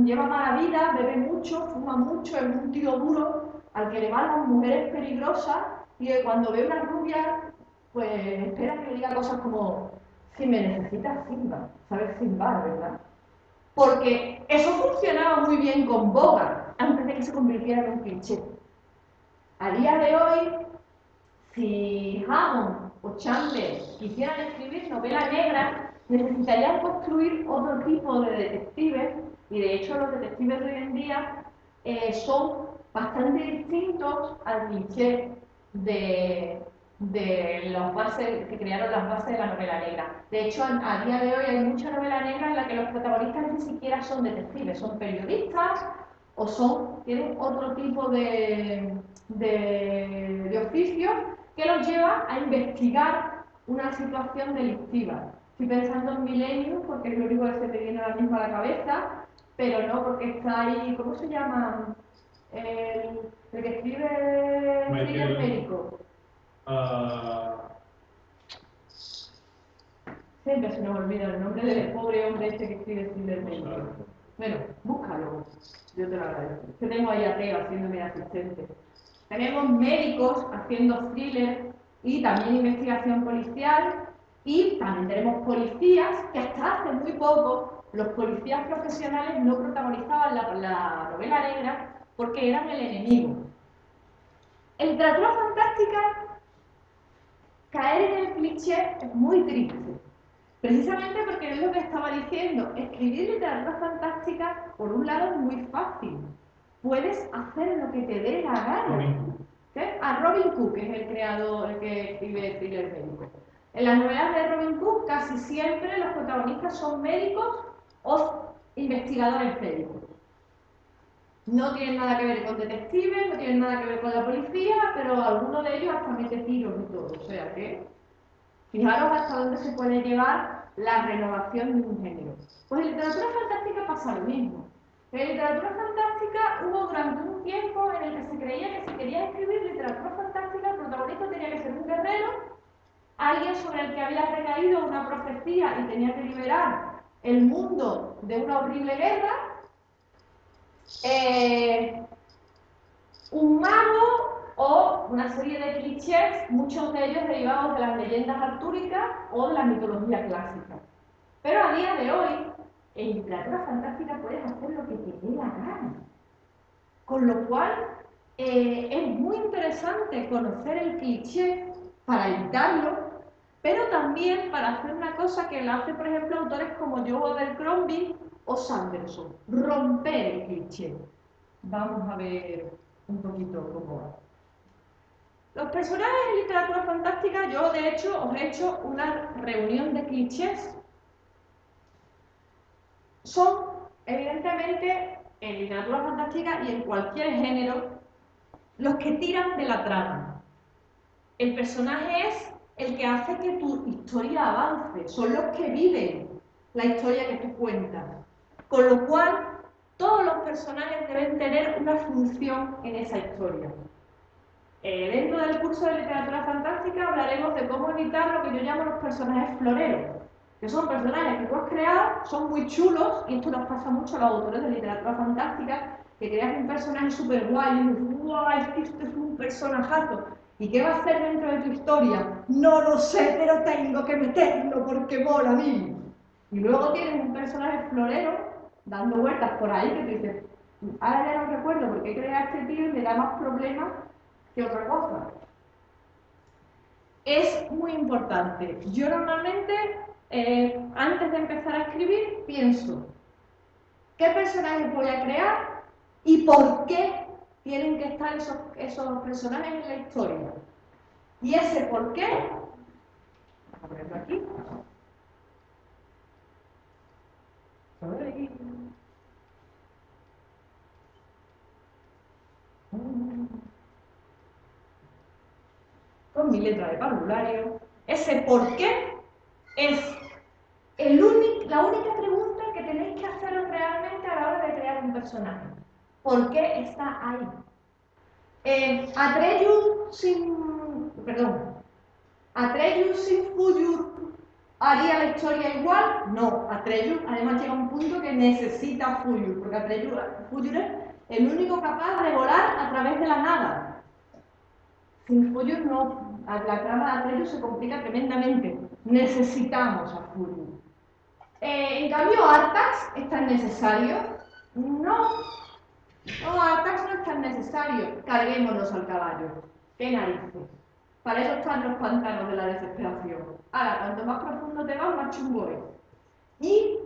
lleva mala vida, bebe mucho, fuma mucho, es un tío duro, al que le van las mujeres peligrosas y que cuando ve una rubia, pues espera que le diga cosas como: si me necesitas, silba, sabes silbar, ¿verdad? Porque eso funcionaba muy bien con Bogart, antes de que se convirtiera en un cliché. A día de hoy, si Hammond o Chandler quisieran escribir novela negra, necesitarían construir otro tipo de detectives, y de hecho los detectives de hoy en día son bastante distintos al cliché de las bases que crearon las bases de la novela negra. De hecho, a día de hoy hay mucha novela negra en la que los protagonistas ni siquiera son detectives, son periodistas o tienen otro tipo de oficio que los lleva a investigar una situación delictiva. Estoy pensando en Millennium porque es lo único que se me viene ahora mismo a la cabeza, pero no porque está ahí, ¿cómo se llama? El que escribe thriller médico. Siempre se nos olvida el nombre del pobre hombre este que escribe thriller médico. Bueno, búscalo, yo te lo agradezco. Yo tengo ahí a Teo haciéndome asistente. Tenemos médicos haciendo thriller y también investigación policial, y también tenemos policías que hasta hace muy poco los policías profesionales no protagonizaban la novela negra porque eran el enemigo. En literatura fantástica, caer en el cliché es muy triste, precisamente porque es lo que estaba diciendo. Escribir literatura fantástica, por un lado, es muy fácil. Puedes hacer lo que te dé la gana. Robin Cook es el creador, el que escribe thriller médico. En las novelas de Robin Cook casi siempre los protagonistas son médicos o investigadores médicos. No tienen nada que ver con detectives, no tienen nada que ver con la policía, pero alguno de ellos hasta mete tiros y todo. O sea que, fijaros hasta dónde se puede llevar la renovación de un género. Pues en literatura fantástica pasa lo mismo. En literatura fantástica hubo durante un tiempo en el que se creía que si quería escribir literatura fantástica, el protagonista tenía que ser un guerrero, alguien sobre el que había recaído una profecía y tenía que liberar el mundo de una horrible guerra, un mago o una serie de clichés, muchos de ellos derivados de las leyendas artúricas o de la mitología clásica. Pero a día de hoy, en literatura fantástica puedes hacer lo que te dé la gana. Con lo cual, es muy interesante conocer el cliché para evitarlo, pero también para hacer una cosa que la hace, por ejemplo, autores como Joe Abercrombie o Sanderson: romper el cliché. Vamos a ver un poquito cómo va. Los personajes en literatura fantástica, yo de hecho os he hecho una reunión de clichés. Son, evidentemente,
en literatura fantástica y en cualquier género, los que tiran de la trama. El personaje es el que hace que tu historia avance, son los que viven la historia que tú cuentas. Con lo cual, todos los personajes deben tener una función en esa historia. Dentro del curso de literatura fantástica hablaremos de cómo evitar lo que yo llamo los personajes floreros, que son personajes que tú has creado, son muy chulos, y esto nos pasa mucho a los autores de literatura fantástica, que creas un personaje súper guay y dices, guau, es que este es un personajazo. ¿Y qué va a hacer dentro de tu historia? No lo sé, pero tengo que meterlo porque mola a mí. Y luego tienes un personaje florero dando vueltas por ahí que tú dices, ahora ya no recuerdo por qué creé a este tío y me da más problemas que otra cosa. Es muy importante. Yo normalmente, antes de empezar a escribir, pienso qué personajes voy a crear y por qué tienen que estar esos personajes en la historia. Y ese por qué, vamos a ponerlo aquí. Con mi letra de parvulario. Ese por qué es la única pregunta que tenéis que haceros realmente a la hora de crear un personaje. ¿Por qué está ahí? Atreyu sin Fuyur haría la historia igual. No, Atreyu además llega a un punto que necesita Fuyur, porque Fuyur es el único capaz de volar a través de la nada. Sin Fuyur no, la trama de Atreyu se complica tremendamente. Necesitamos a Fuyur. En cambio, Artax es tan necesario. No, Artax no es tan necesario. Carguémonos al caballo. ¡Qué narices! Para eso están los pantanos de la desesperación. Ahora, cuanto más profundo te vas, más chungo es. Y,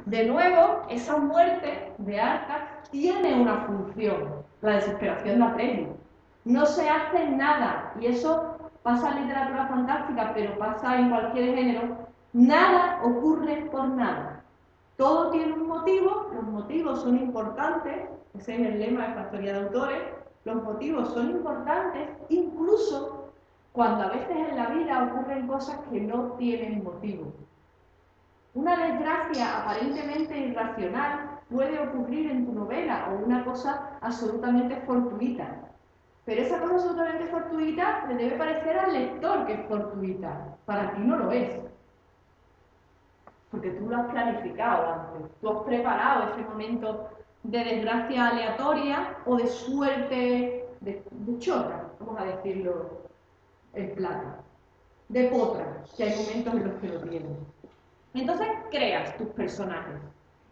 de nuevo, esa muerte de Artax tiene una función. La desesperación de Atreyu. No se hace nada. Y eso pasa en literatura fantástica, pero pasa en cualquier género. Nada ocurre por nada. Todo tiene un motivo, los motivos son importantes, ese es el lema de Factoría de Autores, los motivos son importantes, incluso cuando a veces en la vida ocurren cosas que no tienen motivo. Una desgracia aparentemente irracional puede ocurrir en tu novela o una cosa absolutamente fortuita. Pero esa cosa absolutamente fortuita le debe parecer al lector que es fortuita. Para ti no lo es. Porque tú lo has planificado antes. Tú has preparado ese momento de desgracia aleatoria o de suerte de chorra, vamos a decirlo en plata. De potra, que hay momentos en los que lo tienes. Entonces creas tus personajes.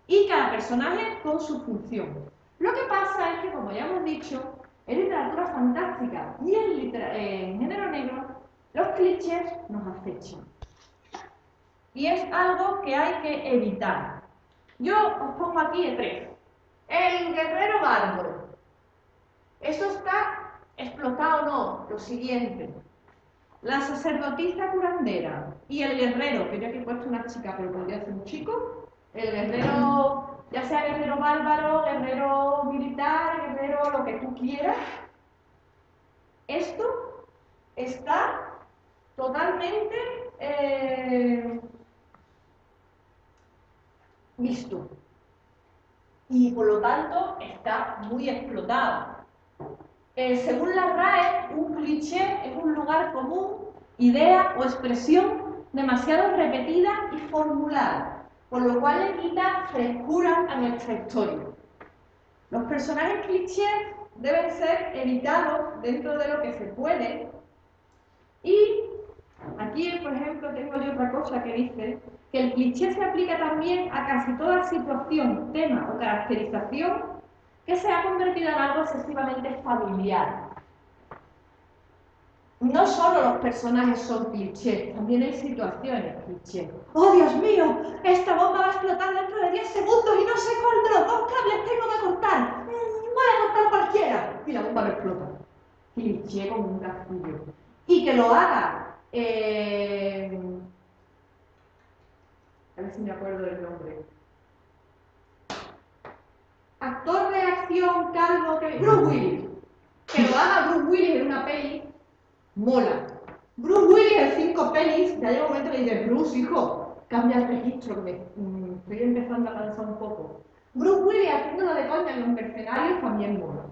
Y cada personaje con su función. Lo que pasa es que, como ya hemos dicho, en literatura fantástica y en género negro, los clichés nos acechan. Y es algo que hay que evitar. Yo os pongo aquí 3. El guerrero bárbaro. Eso está explotado o no. Lo siguiente. La sacerdotisa curandera y el guerrero, que yo aquí he puesto una chica, pero podría ser un chico. El guerrero, ya sea guerrero bárbaro, guerrero militar, guerrero lo que tú quieras. Esto está totalmente visto. Y por lo tanto está muy explotado. Según la RAE, un cliché es un lugar común, idea o expresión demasiado repetida y formulada, por lo cual le quita frescura a nuestra historia. Los personajes clichés deben ser evitados dentro de lo que se puede. Y aquí, por ejemplo, tengo yo otra cosa que dice que el cliché se aplica también a casi toda situación, tema o caracterización que se ha convertido en algo excesivamente familiar. No solo los personajes son clichés, también hay situaciones clichés. ¡Oh, Dios mío! Esta bomba va a explotar dentro de 10 segundos y no sé cuál de los 2 cables tengo que cortar. Voy a cortar cualquiera. Y la bomba no explota. Cliché como un castillo. Y que lo haga. A ver si me acuerdo del nombre.
calvo que... Bruce Willis. Que lo haga Bruce Willis en una peli, mola. Bruce Willis en 5 pelis, ya llega un momento que dices, Bruce, hijo, cambia el registro, que estoy empezando a cansar un poco. Bruce Willis haciéndolo de coña en Los Mercenarios también mola.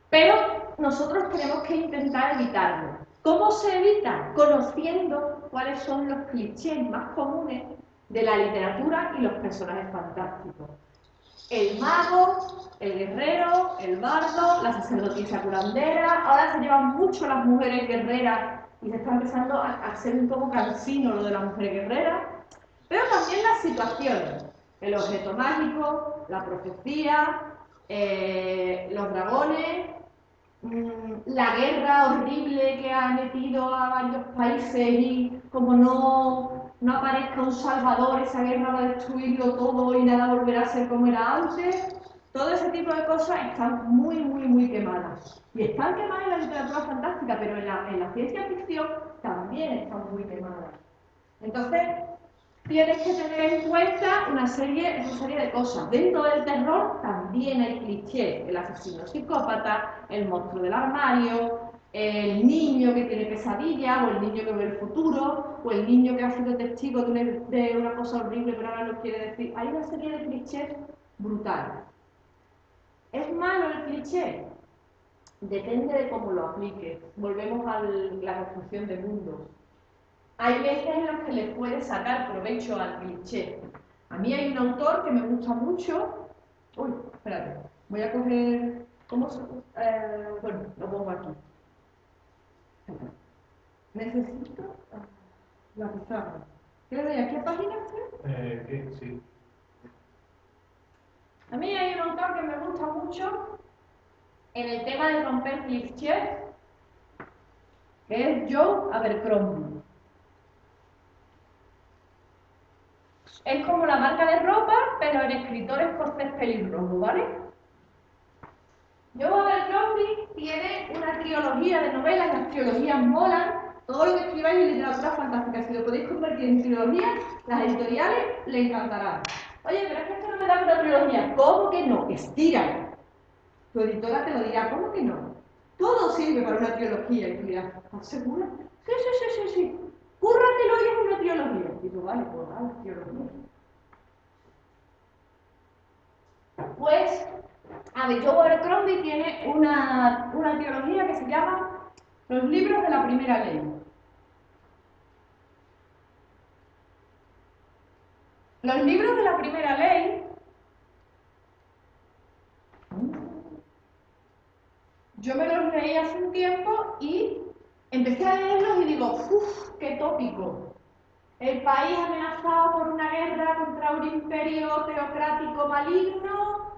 Pero nosotros tenemos que intentar evitarlo. ¿Cómo se evita? Conociendo cuáles son los clichés más comunes de la literatura y los personajes fantásticos. El mago, el guerrero, el bardo, la sacerdotisa curandera. Ahora se llevan mucho las mujeres guerreras y se está empezando a ser un poco cansino lo de la mujer guerrera. Pero también las situaciones. El objeto mágico, la profecía, los dragones, la guerra horrible que ha metido a varios países y como no aparezca un salvador, esa guerra va a destruirlo todo y nada volverá a ser como era antes. Todo ese tipo de cosas están muy quemadas. Y están quemadas en la literatura fantástica, pero en la ciencia ficción también están muy quemadas. Entonces, tienes que tener en cuenta una serie de cosas. Dentro del terror también hay clichés. El asesino psicópata, el monstruo del armario, el niño que tiene pesadillas, o el niño que ve el futuro, o el niño que ha sido testigo de una cosa horrible pero ahora no quiere decir. Hay una serie de clichés brutales. ¿Es malo el cliché? Depende de cómo lo apliques. Volvemos a la construcción de mundos. Hay veces en las que le puedes sacar provecho al cliché. A mí hay un autor que me gusta mucho. Uy, espérate. Voy a coger... ¿Cómo se...? Bueno, lo pongo aquí. Necesito la pizarra. ¿Qué le doy? ¿A qué página estoy?
Sí.
A mí hay un autor que me gusta mucho en el tema de romper clichés, que es Joe Abercrombie. Es como la marca de ropa, pero en escritores cortes pelirrojos, ¿vale? Joe Abercrombie tiene una trilogía de novelas, las trilogías molan, todo lo que escribáis en literatura fantástica, si lo podéis convertir en trilogía, las editoriales le encantarán. Oye, pero es que esto no me da una trilogía. ¿Cómo que no? Estíralo. Tu editora te lo dirá, ¿cómo que no? Todo sirve para una trilogía. Y tú dirás, ¿estás segura? Sí. Cúrratelo y es una trilogía. Y tú, vale, pues vale, trilogía. Pues, a ver, Joe Abercrombie tiene una trilogía que se llama Los libros de la primera ley. Los libros de la primera ley yo me los leí hace un tiempo y empecé a leerlos y digo, uff, qué tópico. El país amenazado por una guerra contra un imperio teocrático maligno,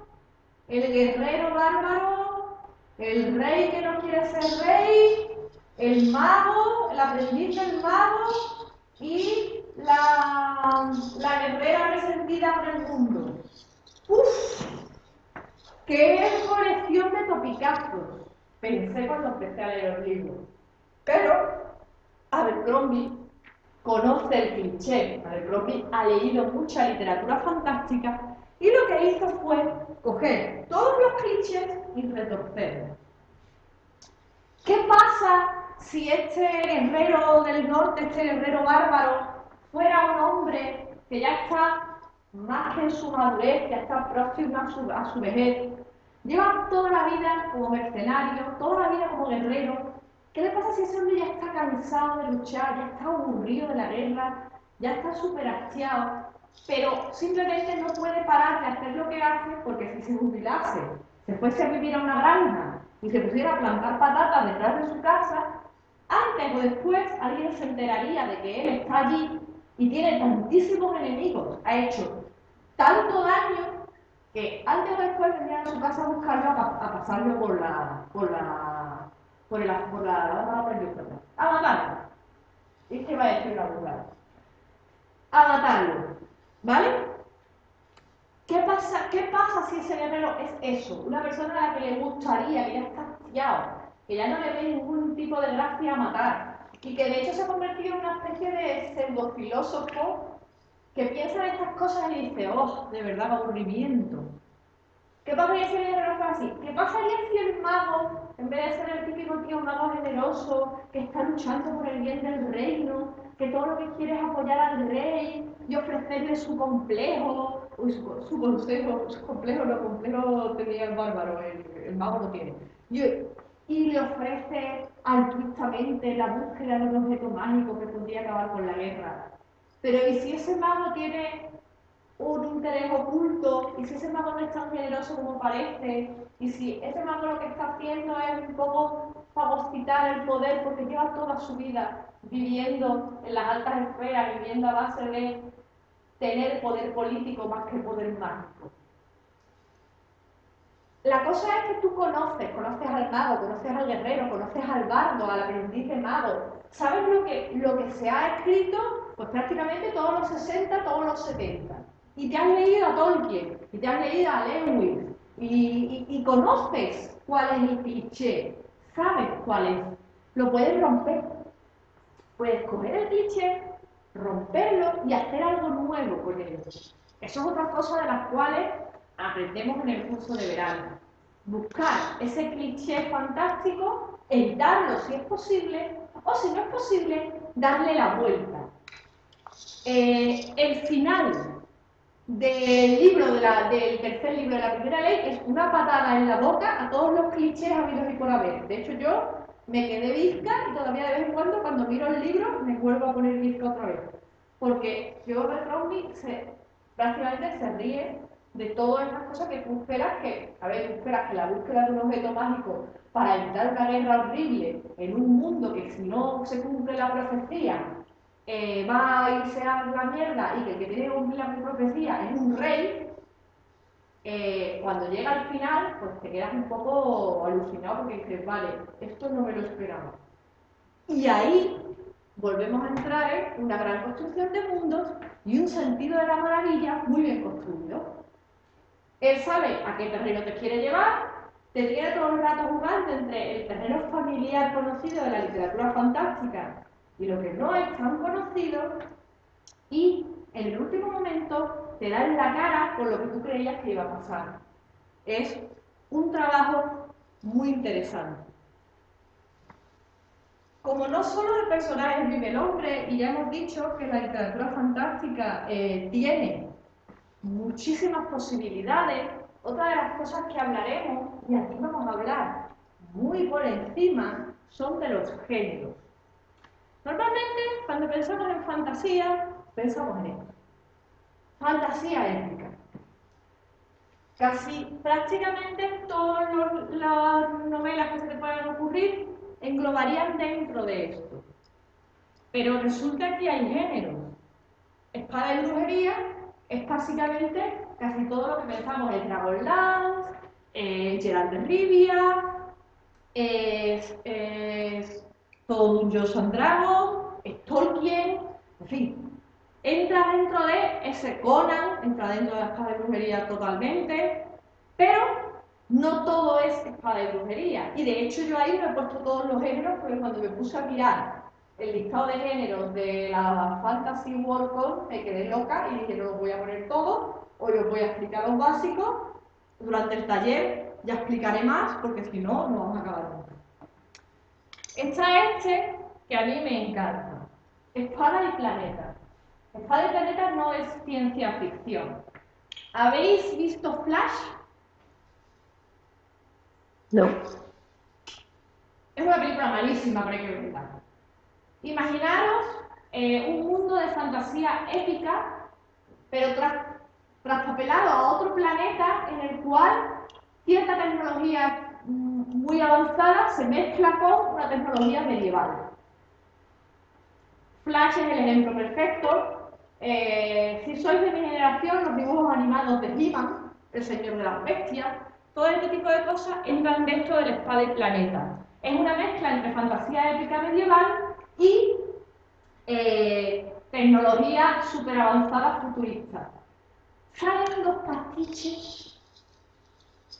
el guerrero bárbaro, el rey que no quiere ser rey, el mago, el aprendiz del mago y la guerrera resentida por el mundo. ¡Uf! ¡Qué colección de topicazos! Pensé cuando empecé a leer los libros. Pero Abercrombie conoce el cliché. Abercrombie ha leído mucha literatura fantástica y lo que hizo fue coger todos los clichés y retorcerlos. ¿Qué pasa si este guerrero del norte, este guerrero bárbaro, fuera un hombre que ya está más que en su madurez, ya está próximo a su vejez, lleva toda la vida como mercenario, toda la vida como guerrero? ¿Qué le pasa si ese hombre ya está cansado de luchar, ya está aburrido de la guerra, ya está súper hastiado, pero simplemente no puede parar de hacer lo que hace porque si se jubilase, se fuese a vivir a una granja y se pusiera a plantar patatas detrás de su casa, antes o después alguien se enteraría de que él está allí y tiene tantísimos enemigos, ha hecho tanto daño que antes o después vendrían a su casa a buscarlo, a pasarlo a matarlo. ¿Y qué va a decir la burrada? A matarlo, ¿vale? ¿Qué pasa si ese guerrero es eso? Una persona a la que le gustaría, que ya está hastiado, que ya no le ve ningún tipo de gracia a matar, y que de hecho se ha convertido en una especie de pseudofilósofo que piensa en estas cosas y dice, oh, de verdad, qué aburrimiento.
¿Qué pasaría si el guerrero fuera así? ¿Qué pasaría si el mago, en vez de ser el típico tío mago generoso que está luchando por el bien del reino, que todo lo que quiere es apoyar al rey y ofrecerle su complejo, su consejo, su complejo, no, complejo tenía el bárbaro, el mago no tiene, y le ofrece altruistamente la búsqueda de un objeto mágico que podría acabar con la guerra? Pero ¿y si ese mago tiene un interés oculto, y si ese mago no es tan generoso como parece, y si ese mago lo que está haciendo es un poco fagocitar el poder porque lleva toda su vida viviendo en las altas esferas, viviendo a base de tener poder político más que poder mágico? La cosa es que tú conoces al mago, conoces al guerrero, conoces al bardo, al aprendiz de mago. ¿Sabes lo que se ha escrito? Pues prácticamente todos los 60, todos los 70. Y te has leído a Tolkien, y te has leído a Lewis, y conoces cuál es el cliché, sabes cuál es. Lo puedes romper. Puedes coger el cliché, romperlo y hacer algo nuevo con él. Eso es otra cosa de las cuales aprendemos en el curso de verano. Buscar ese cliché fantástico, editarlo si es posible, o si no es posible, darle la vuelta. El final del tercer libro de la primera ley es una patada en la boca a todos los clichés habidos y por haber. De hecho, yo me quedé bizca y todavía de vez en cuando miro el libro me vuelvo a poner bizca otra vez. Porque Robert Browning prácticamente se ríe de todas estas cosas que tú esperas que, tú esperas que la búsqueda de un objeto mágico para evitar una guerra horrible en un mundo que si no se cumple la profecía va a irse a la mierda, y que el que tiene que cumplir la profecía es un rey. Cuando llega al final, pues te quedas un poco alucinado porque dices, vale, esto no me lo esperaba. Y ahí volvemos a entrar en una gran construcción de mundos y un sentido de la maravilla muy bien construido. Él sabe a qué terreno te quiere llevar, te tiene todo el rato jugando entre el terreno familiar conocido de la literatura fantástica y lo que no es tan conocido, y en el último momento te da en la cara con lo que tú creías que iba a pasar. Es un trabajo muy interesante. Como no solo de personajes vive el hombre, y ya hemos dicho que la literatura fantástica tiene muchísimas posibilidades, otra de las cosas que hablaremos, y aquí vamos a hablar muy por encima, son de los géneros. Normalmente, cuando pensamos en fantasía, pensamos en esto. Fantasía épica. Casi prácticamente todas las novelas que se te puedan ocurrir englobarían dentro de esto. Pero resulta que hay géneros. Espada y brujería es básicamente casi todo lo que pensamos en Dragonlance, Geralt de Rivia, es todo un Dungeons and Dragons, es Tolkien, en fin. Entra dentro de ese Conan, entra dentro de la espada y brujería totalmente, pero no todo es espada y brujería. Y de hecho yo ahí me he puesto todos los géneros, porque cuando me puse a mirar el listado de géneros de la Fantasy WorldCon me quedé loca y dije, no los voy a poner todos, hoy os voy a explicar los básicos, durante el taller ya explicaré más, porque si no, no vamos a acabar nunca. Está este, que a mí me encanta, Espada y Planeta. Espada y Planeta no es ciencia ficción. ¿Habéis visto Flash?
No.
Es una película malísima, pero hay que verla. Imaginaros un mundo de fantasía épica, pero traspapelado a otro planeta en el cual cierta tecnología muy avanzada se mezcla con una tecnología medieval. Flash es el ejemplo perfecto. Si sois de mi generación, los dibujos animados de He-Man, El Señor de las Bestias, todo este tipo de cosas entran dentro de la Espada y Planeta. Es una mezcla entre fantasía épica medieval y tecnología súper avanzada futurista. Salen los pastiches,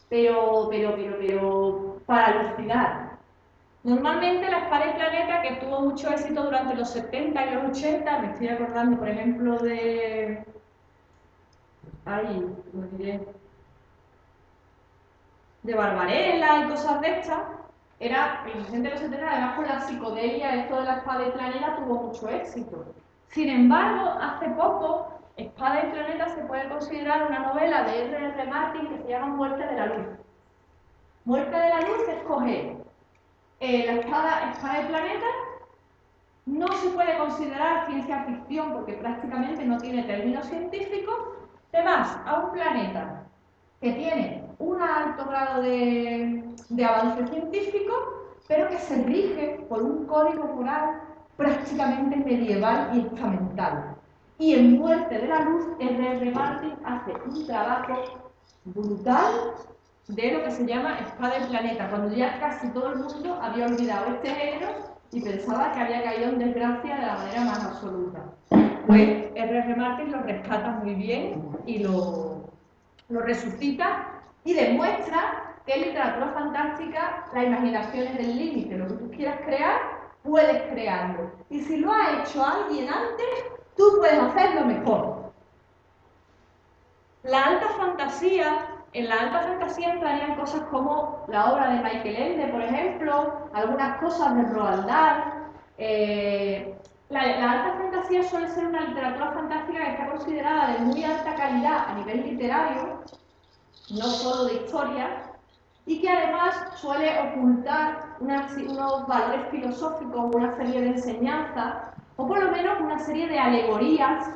pero para alucinar. Normalmente la Espada y Planeta, que tuvo mucho éxito durante los 70 y los 80, me estoy acordando, por ejemplo, de... Ay, lo diré. de Barbarella y cosas de estas, era, en los 60 y los 70, además con la psicodelia, esto de la espada y planeta tuvo mucho éxito. Sin embargo, hace poco, Espada y Planeta se puede considerar una novela de R.R. Martin que se llama Muerte de la Luz. Muerte de la Luz es coger la espada y planeta, no se puede considerar ciencia ficción porque prácticamente no tiene términos científicos, te vas a un planeta que tiene un alto grado de avance científico, pero que se rige por un código moral prácticamente medieval y estamental. Y en Muerte de la Luz, R.R. Martin hace un trabajo brutal de lo que se llama Espada y Planeta, cuando ya casi todo el mundo había olvidado este género y pensaba que había caído en desgracia de la manera más absoluta. Pues R.R. Martin lo rescata muy bien y lo resucita y demuestra que en literatura fantástica la imaginación es el límite. Lo que tú quieras crear, puedes crearlo. Y si lo ha hecho alguien antes, tú puedes hacerlo mejor. La alta fantasía, en la alta fantasía entrarían cosas como la obra de Michael Ende, por ejemplo, algunas cosas de Roald Dahl. La alta fantasía suele ser una literatura fantástica que está considerada de muy alta calidad a nivel literario, no solo de historia, y que además suele ocultar unos valores filosóficos, una serie de enseñanzas, o por lo menos una serie de alegorías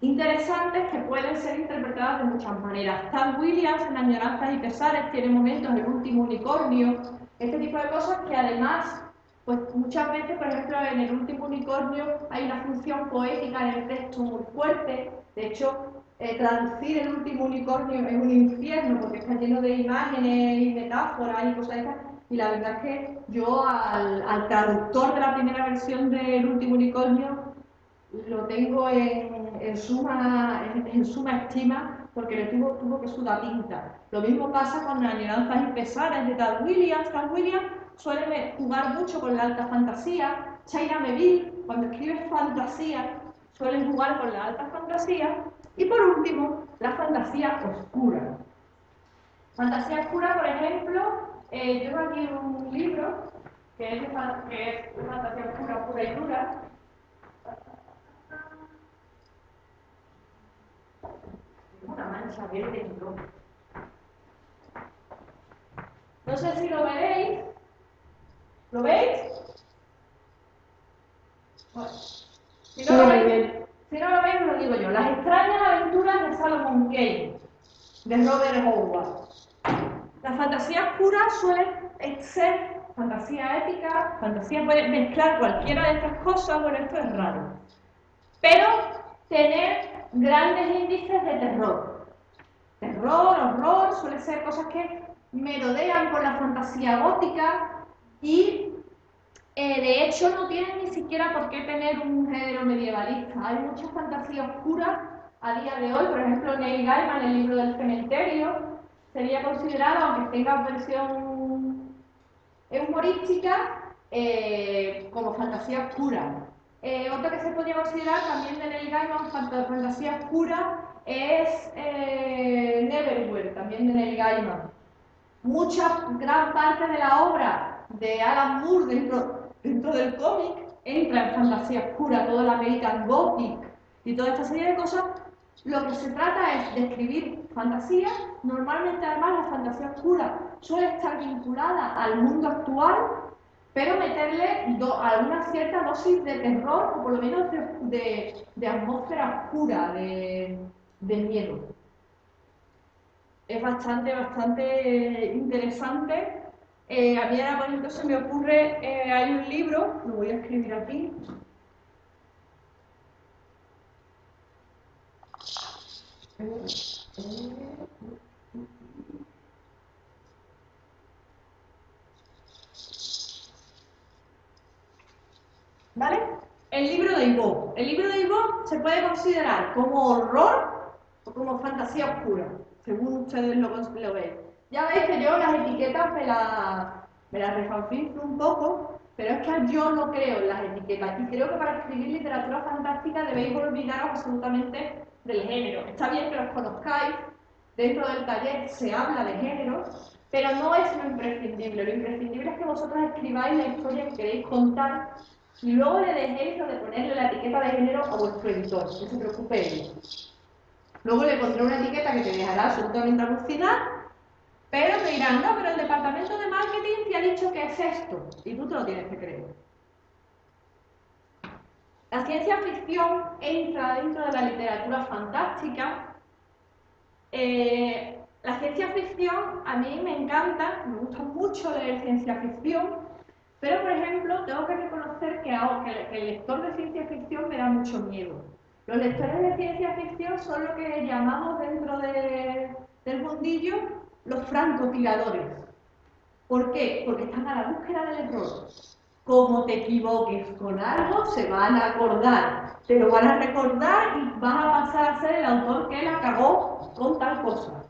interesantes que pueden ser interpretadas de muchas maneras. Stan Williams en Añoranzas y Pesares tiene momentos, El último unicornio, este tipo de cosas que además, pues muchas veces, por ejemplo, en El último unicornio hay una función poética en el texto muy fuerte. De hecho, traducir El último unicornio es un infierno porque está lleno de imágenes y metáforas y cosas de esas. Y la verdad es que yo al traductor de la primera versión de El último unicornio lo tengo en suma estima porque le tuvo que sudar tinta. Lo mismo pasa con Añoranzas y Pesares de Tad Williams. Tad Williams suele jugar mucho con la alta fantasía. China Melville, cuando escribe fantasía, suele jugar con la alta fantasía. Y por último, la fantasía oscura. Fantasía oscura, por ejemplo, tengo aquí un libro que es fantasía oscura, pura y dura. Una mancha verde y roja. No sé si lo veréis. ¿Lo veis? Bueno, si no lo veis, lo digo yo. Las extrañas aventuras de Solomon Kane, de Robert Howard. La fantasía oscura suele ser fantasía épica, fantasía puede mezclar cualquiera de estas cosas, bueno, esto es raro. Pero tener grandes índices de terror. Terror, horror, suele ser cosas que merodean con la fantasía gótica y de hecho no tienen ni siquiera por qué tener un género medievalista. Hay mucha fantasía oscura a día de hoy, por ejemplo Neil Gaiman, el libro del cementerio, sería considerado, aunque tenga versión humorística, como fantasía oscura. Otra que se podría considerar también de Neil Gaiman, fantasía oscura, es Neverwhere, también de Neil Gaiman. Gran parte de la obra de Alan Moore dentro del cómic entra en fantasía oscura, todo el American Gothic y toda esta serie de cosas. Lo que se trata es de escribir fantasía. Normalmente además la fantasía oscura suele estar vinculada al mundo actual, pero meterle alguna cierta dosis de terror o por lo menos de atmósfera oscura, de miedo. Es bastante interesante. A mí ahora, por ejemplo, se me ocurre, hay un libro, lo voy a escribir aquí. ¿Vale? El libro de Ivo. El libro de Ivo se puede considerar como horror o como fantasía oscura, según ustedes lo veis. Ya veis que yo las etiquetas me las refanfinflo un poco, pero es que yo no creo en las etiquetas y creo que para escribir literatura fantástica debéis olvidaros absolutamente del género. Está bien que los conozcáis, dentro del taller se habla de género, pero no es lo imprescindible. Lo imprescindible es que vosotros escribáis la historia que queréis contar y luego le dejéis lo de ponerle la etiqueta de género a vuestro editor, que se preocupe él. Luego le pondré una etiqueta que te dejará absolutamente alucinar, pero te dirán, no, pero el departamento de marketing te ha dicho que es esto, y tú te lo tienes que creer. La ciencia ficción entra dentro de la literatura fantástica. La ciencia ficción a mí me encanta, me gusta mucho leer ciencia ficción, pero por ejemplo tengo que reconocer que el lector de ciencia ficción me da mucho miedo. Los lectores de ciencia ficción son lo que llamamos dentro del mundillo los francotiradores. ¿Por qué? Porque están a la búsqueda del error. Como te equivoques con algo, se van a acordar, te lo van a recordar y vas a pasar a ser el autor que la cagó con tal cosa.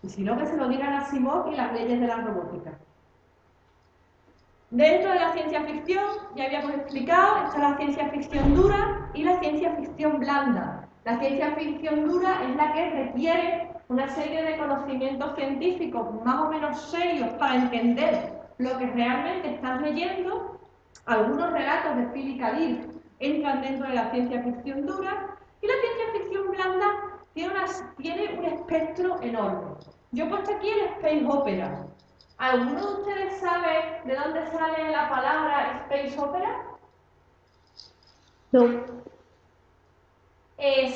Y si no, que se lo digan a Asimov y las leyes de la robótica. Dentro de la ciencia ficción, ya habíamos explicado, está la ciencia ficción dura y la ciencia ficción blanda. La ciencia ficción dura es la que requiere una serie de conocimientos científicos más o menos serios para entender lo que realmente estás leyendo. Algunos relatos de Philip K. Dick entran dentro de la ciencia ficción dura y la ciencia ficción blanda tiene un espectro enorme. Yo he puesto aquí el space opera. ¿Alguno de ustedes sabe de dónde sale la palabra space opera?
No.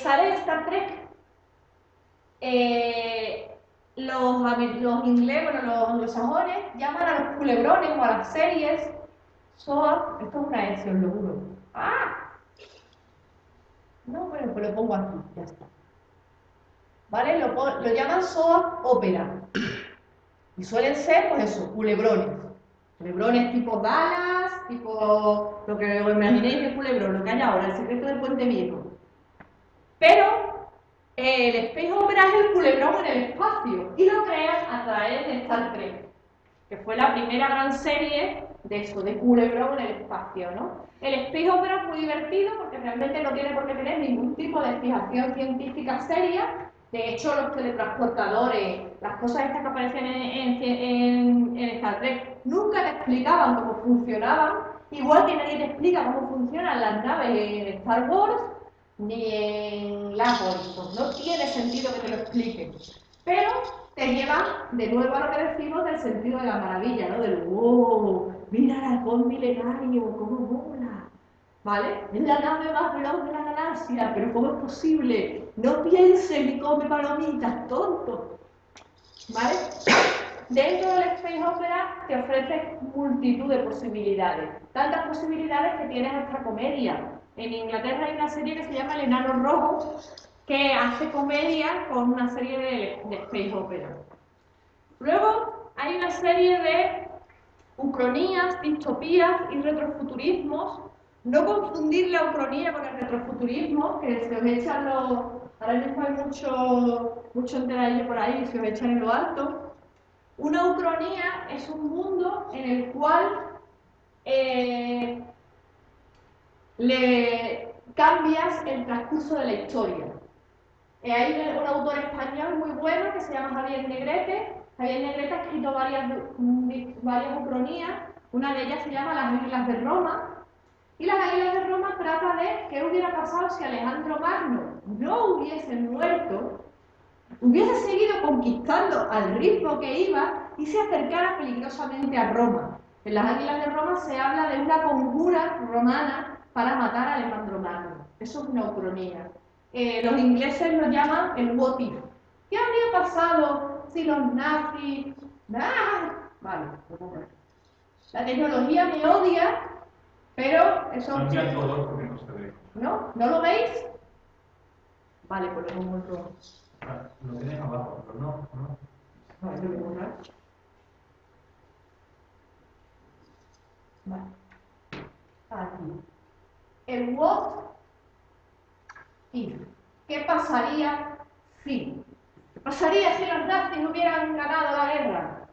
Sale de Star Trek. Los ingleses, bueno, los anglosajones llaman a los culebrones o a las series SOA. Esto es una S, os lo juro. ¡Ah! No, bueno, pues lo pongo aquí, ya está. ¿Vale? Lo llaman SOA ópera. Y suelen ser, pues eso, culebrones. Culebrones tipo Dallas, tipo lo que os imaginéis de culebrón, lo que hay ahora, el secreto del puente viejo. Pero el space opera es el culebrón en el espacio y lo crean a través de Star Trek, que fue la primera gran serie de eso, de culebrón en el espacio, ¿no? El space opera es muy divertido porque realmente no tiene por qué tener ningún tipo de fijación científica seria. De hecho, los teletransportadores, las cosas estas que aparecían en Star Trek, nunca te explicaban cómo funcionaban, igual que nadie te explica cómo funcionan las naves en Star Wars, ni en Black Horizon. No tiene sentido que te lo expliquen. Pero te llevan de nuevo a lo que decimos del sentido de la maravilla, ¿no? Del wow, mira el halcón milenario, cómo mola. ¿Vale? Es la nave más veloz de la galaxia, pero ¿cómo es posible? No piense ni come palomitas, tonto. ¿Vale? Dentro del space opera te ofrece multitud de posibilidades. Tantas posibilidades que tienes hasta comedia. En Inglaterra hay una serie que se llama El Enano Rojo, que hace comedia con una serie de space opera. Luego hay una serie de ucronías, distopías y retrofuturismos. No confundir la ucronía con el retrofuturismo, que se os echan los... Ahora mismo hay mucho enteradillo por ahí, se os echan en lo alto. Una ucronía es un mundo en el cual le cambias el transcurso de la historia. Hay un autor español muy bueno que se llama Javier Negrete. Javier Negrete ha escrito varias ucronías. Una de ellas se llama Las Águilas de Roma. Y Las Águilas de Roma trata de qué hubiera pasado si Alejandro Magno no hubiese muerto, hubiese seguido conquistando al ritmo que iba y se acercara peligrosamente a Roma. En Las Águilas de Roma se habla de una conjura romana para matar a Alejandro Magno. Eso es una ucronía. Los ingleses lo llaman el what if. ¿Qué habría pasado si los nazis... Vale, la tecnología me odia, pero eso...
Cambia todo porque no se ve.
¿No? ¿No lo veis? Vale, pues lo pongo todo.
Lo tienes abajo, pero no.
Vale, lo voy a borrar. Vale. Aquí. El what if. ¿Qué pasaría si? ¿Qué pasaría si los nazis hubieran ganado la guerra?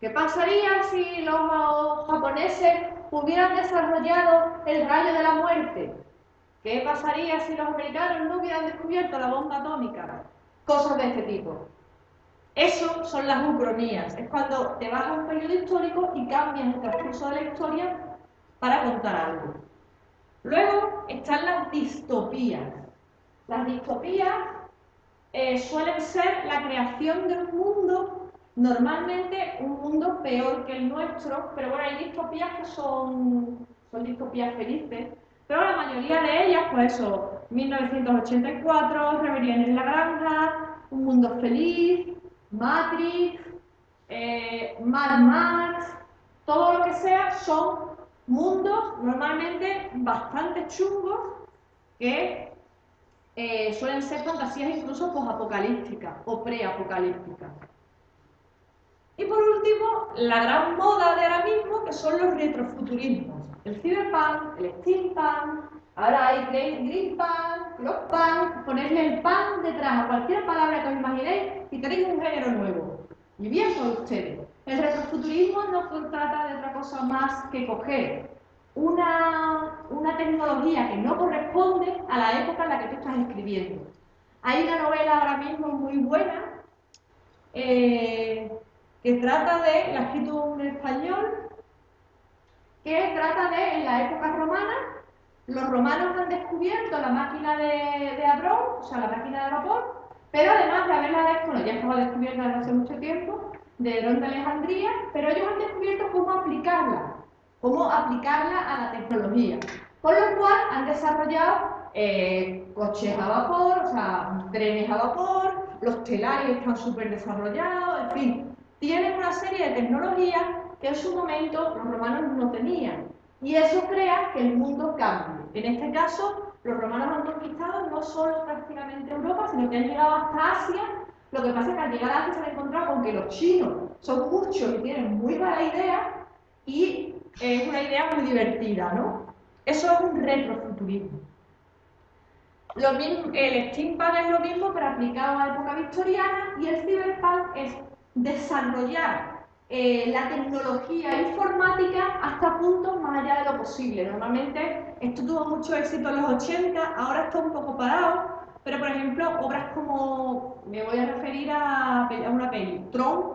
¿Qué pasaría si los japoneses hubieran desarrollado el rayo de la muerte? ¿Qué pasaría si los americanos no hubieran descubierto la bomba atómica? Cosas de este tipo. Eso son las ucronías. Es cuando te vas a un periodo histórico y cambias el transcurso de la historia para contar algo. Luego están las distopías. Las distopías suelen ser la creación de un mundo, normalmente un mundo peor que el nuestro, pero bueno, hay distopías que son distopías felices, pero la mayoría de ellas, pues eso, 1984, Rebelión en la Granja, Un Mundo Feliz, Matrix, Mad Max, todo lo que sea, son mundos normalmente bastante chungos que suelen ser fantasías incluso posapocalípticas o preapocalípticas. Y por último, la gran moda de ahora mismo, que son los retrofuturismos. El cyberpunk, el steampunk, ahora hay greenpunk, clockpunk, ponerle el punk detrás a cualquier palabra que os imaginéis y tenéis un género nuevo. Y bien por ustedes. El retrofuturismo no trata de otra cosa más que coger una tecnología que no corresponde a la época en la que tú estás escribiendo. Hay una novela ahora mismo muy buena que trata de, la ha escrito un español, que trata de, en la época romana, los romanos han descubierto la máquina de Abrón, o sea, la máquina de vapor, pero además de haberla descubierto, ya estaba descubierta desde hace mucho tiempo, de Herón de Alejandría, pero ellos han descubierto cómo aplicarla a la tecnología. Con lo cual han desarrollado coches a vapor, o sea, trenes a vapor, los telares están súper desarrollados, en fin, tienen una serie de tecnologías que en su momento los romanos no tenían. Y eso crea que el mundo cambie. En este caso, los romanos han conquistado no solo prácticamente Europa, sino que han llegado hasta Asia. Lo que pasa es que al llegar a Asia se han encontrado con que los chinos son muchos y tienen muy mala idea y es una idea muy divertida, ¿no? Eso es un retrofuturismo. El steampunk es lo mismo, pero aplicado a la época victoriana, y el cyberpunk es desarrollar la tecnología informática hasta puntos más allá de lo posible. Normalmente esto tuvo mucho éxito en los 80, ahora está un poco parado, pero por ejemplo, obras como, me voy a referir a una peli, Tron,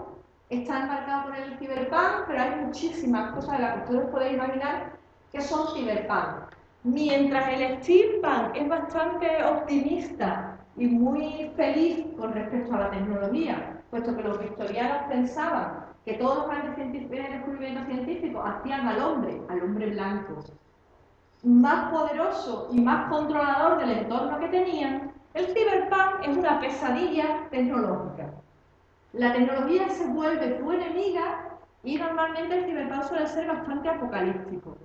está enmarcado por el cyberpunk, pero hay muchísimas cosas de las que ustedes podéis imaginar que son cyberpunk. Mientras el steampunk es bastante optimista y muy feliz con respecto a la tecnología, puesto que los victorianos pensaban que todos los grandes descubrimientos científicos hacían al hombre blanco, más poderoso y más controlador del entorno que tenían, el cyberpunk es una pesadilla tecnológica. La tecnología se vuelve tu enemiga y normalmente el cyberpunk suele ser bastante apocalíptico.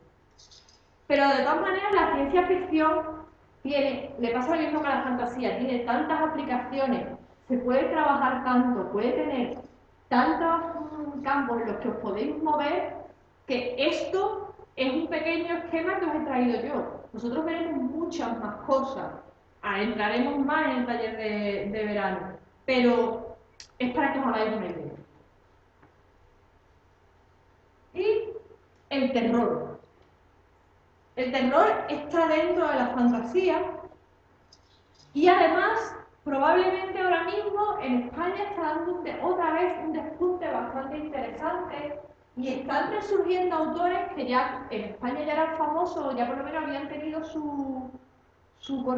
Pero de todas maneras la ciencia ficción le pasa lo mismo que a la fantasía, tiene tantas aplicaciones, se puede trabajar tanto, puede tener tantos campos en los que os podéis mover, que esto es un pequeño esquema que os he traído yo. Nosotros veremos muchas más cosas, entraremos más en el taller de verano, pero es para que os hagáis una idea. Y el terror. El terror está dentro de la fantasía y además probablemente ahora mismo en España está dando otra vez un despunte bastante interesante y están resurgiendo autores que ya en España ya eran famosos, ya por lo menos habían tenido su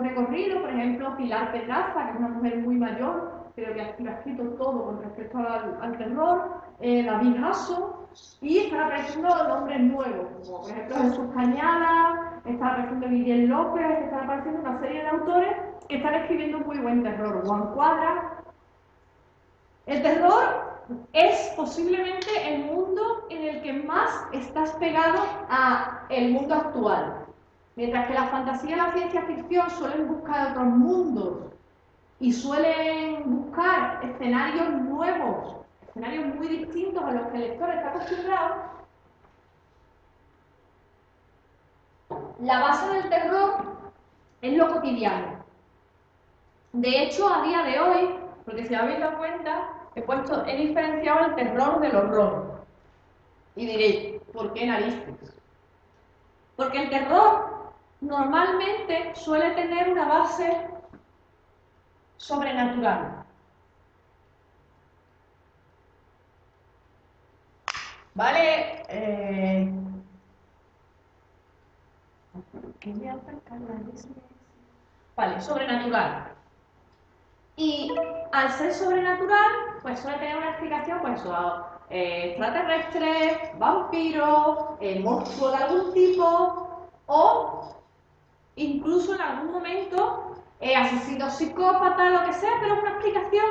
recorrido. Por ejemplo, Pilar Pedraza, que es una mujer muy mayor, pero que ha escrito todo con respecto al terror, David Hasso, y están apareciendo nombres nuevos, como por ejemplo Jesús Cañada, está apareciendo Guillén López, están apareciendo una serie de autores que están escribiendo muy buen terror. Juan Cuadra. El terror es posiblemente el mundo en el que más estás pegado al mundo actual. Mientras que la fantasía y la ciencia ficción suelen buscar otros mundos y suelen buscar escenarios nuevos, escenarios muy distintos a los que el lector está acostumbrado, la base del terror es lo cotidiano. De hecho, a día de hoy, porque si habéis dado cuenta, he diferenciado el terror del horror. Y diréis, ¿por qué narices? Porque el terror normalmente suele tener una base sobrenatural.
¿Vale? ¿Qué voy a acercar la Disney? Vale, sobrenatural. Y al ser sobrenatural, pues suele tener una explicación, pues eso, extraterrestres, vampiros, monstruos de algún tipo, o incluso en algún momento asesinos psicópatas, lo que sea, pero es una explicación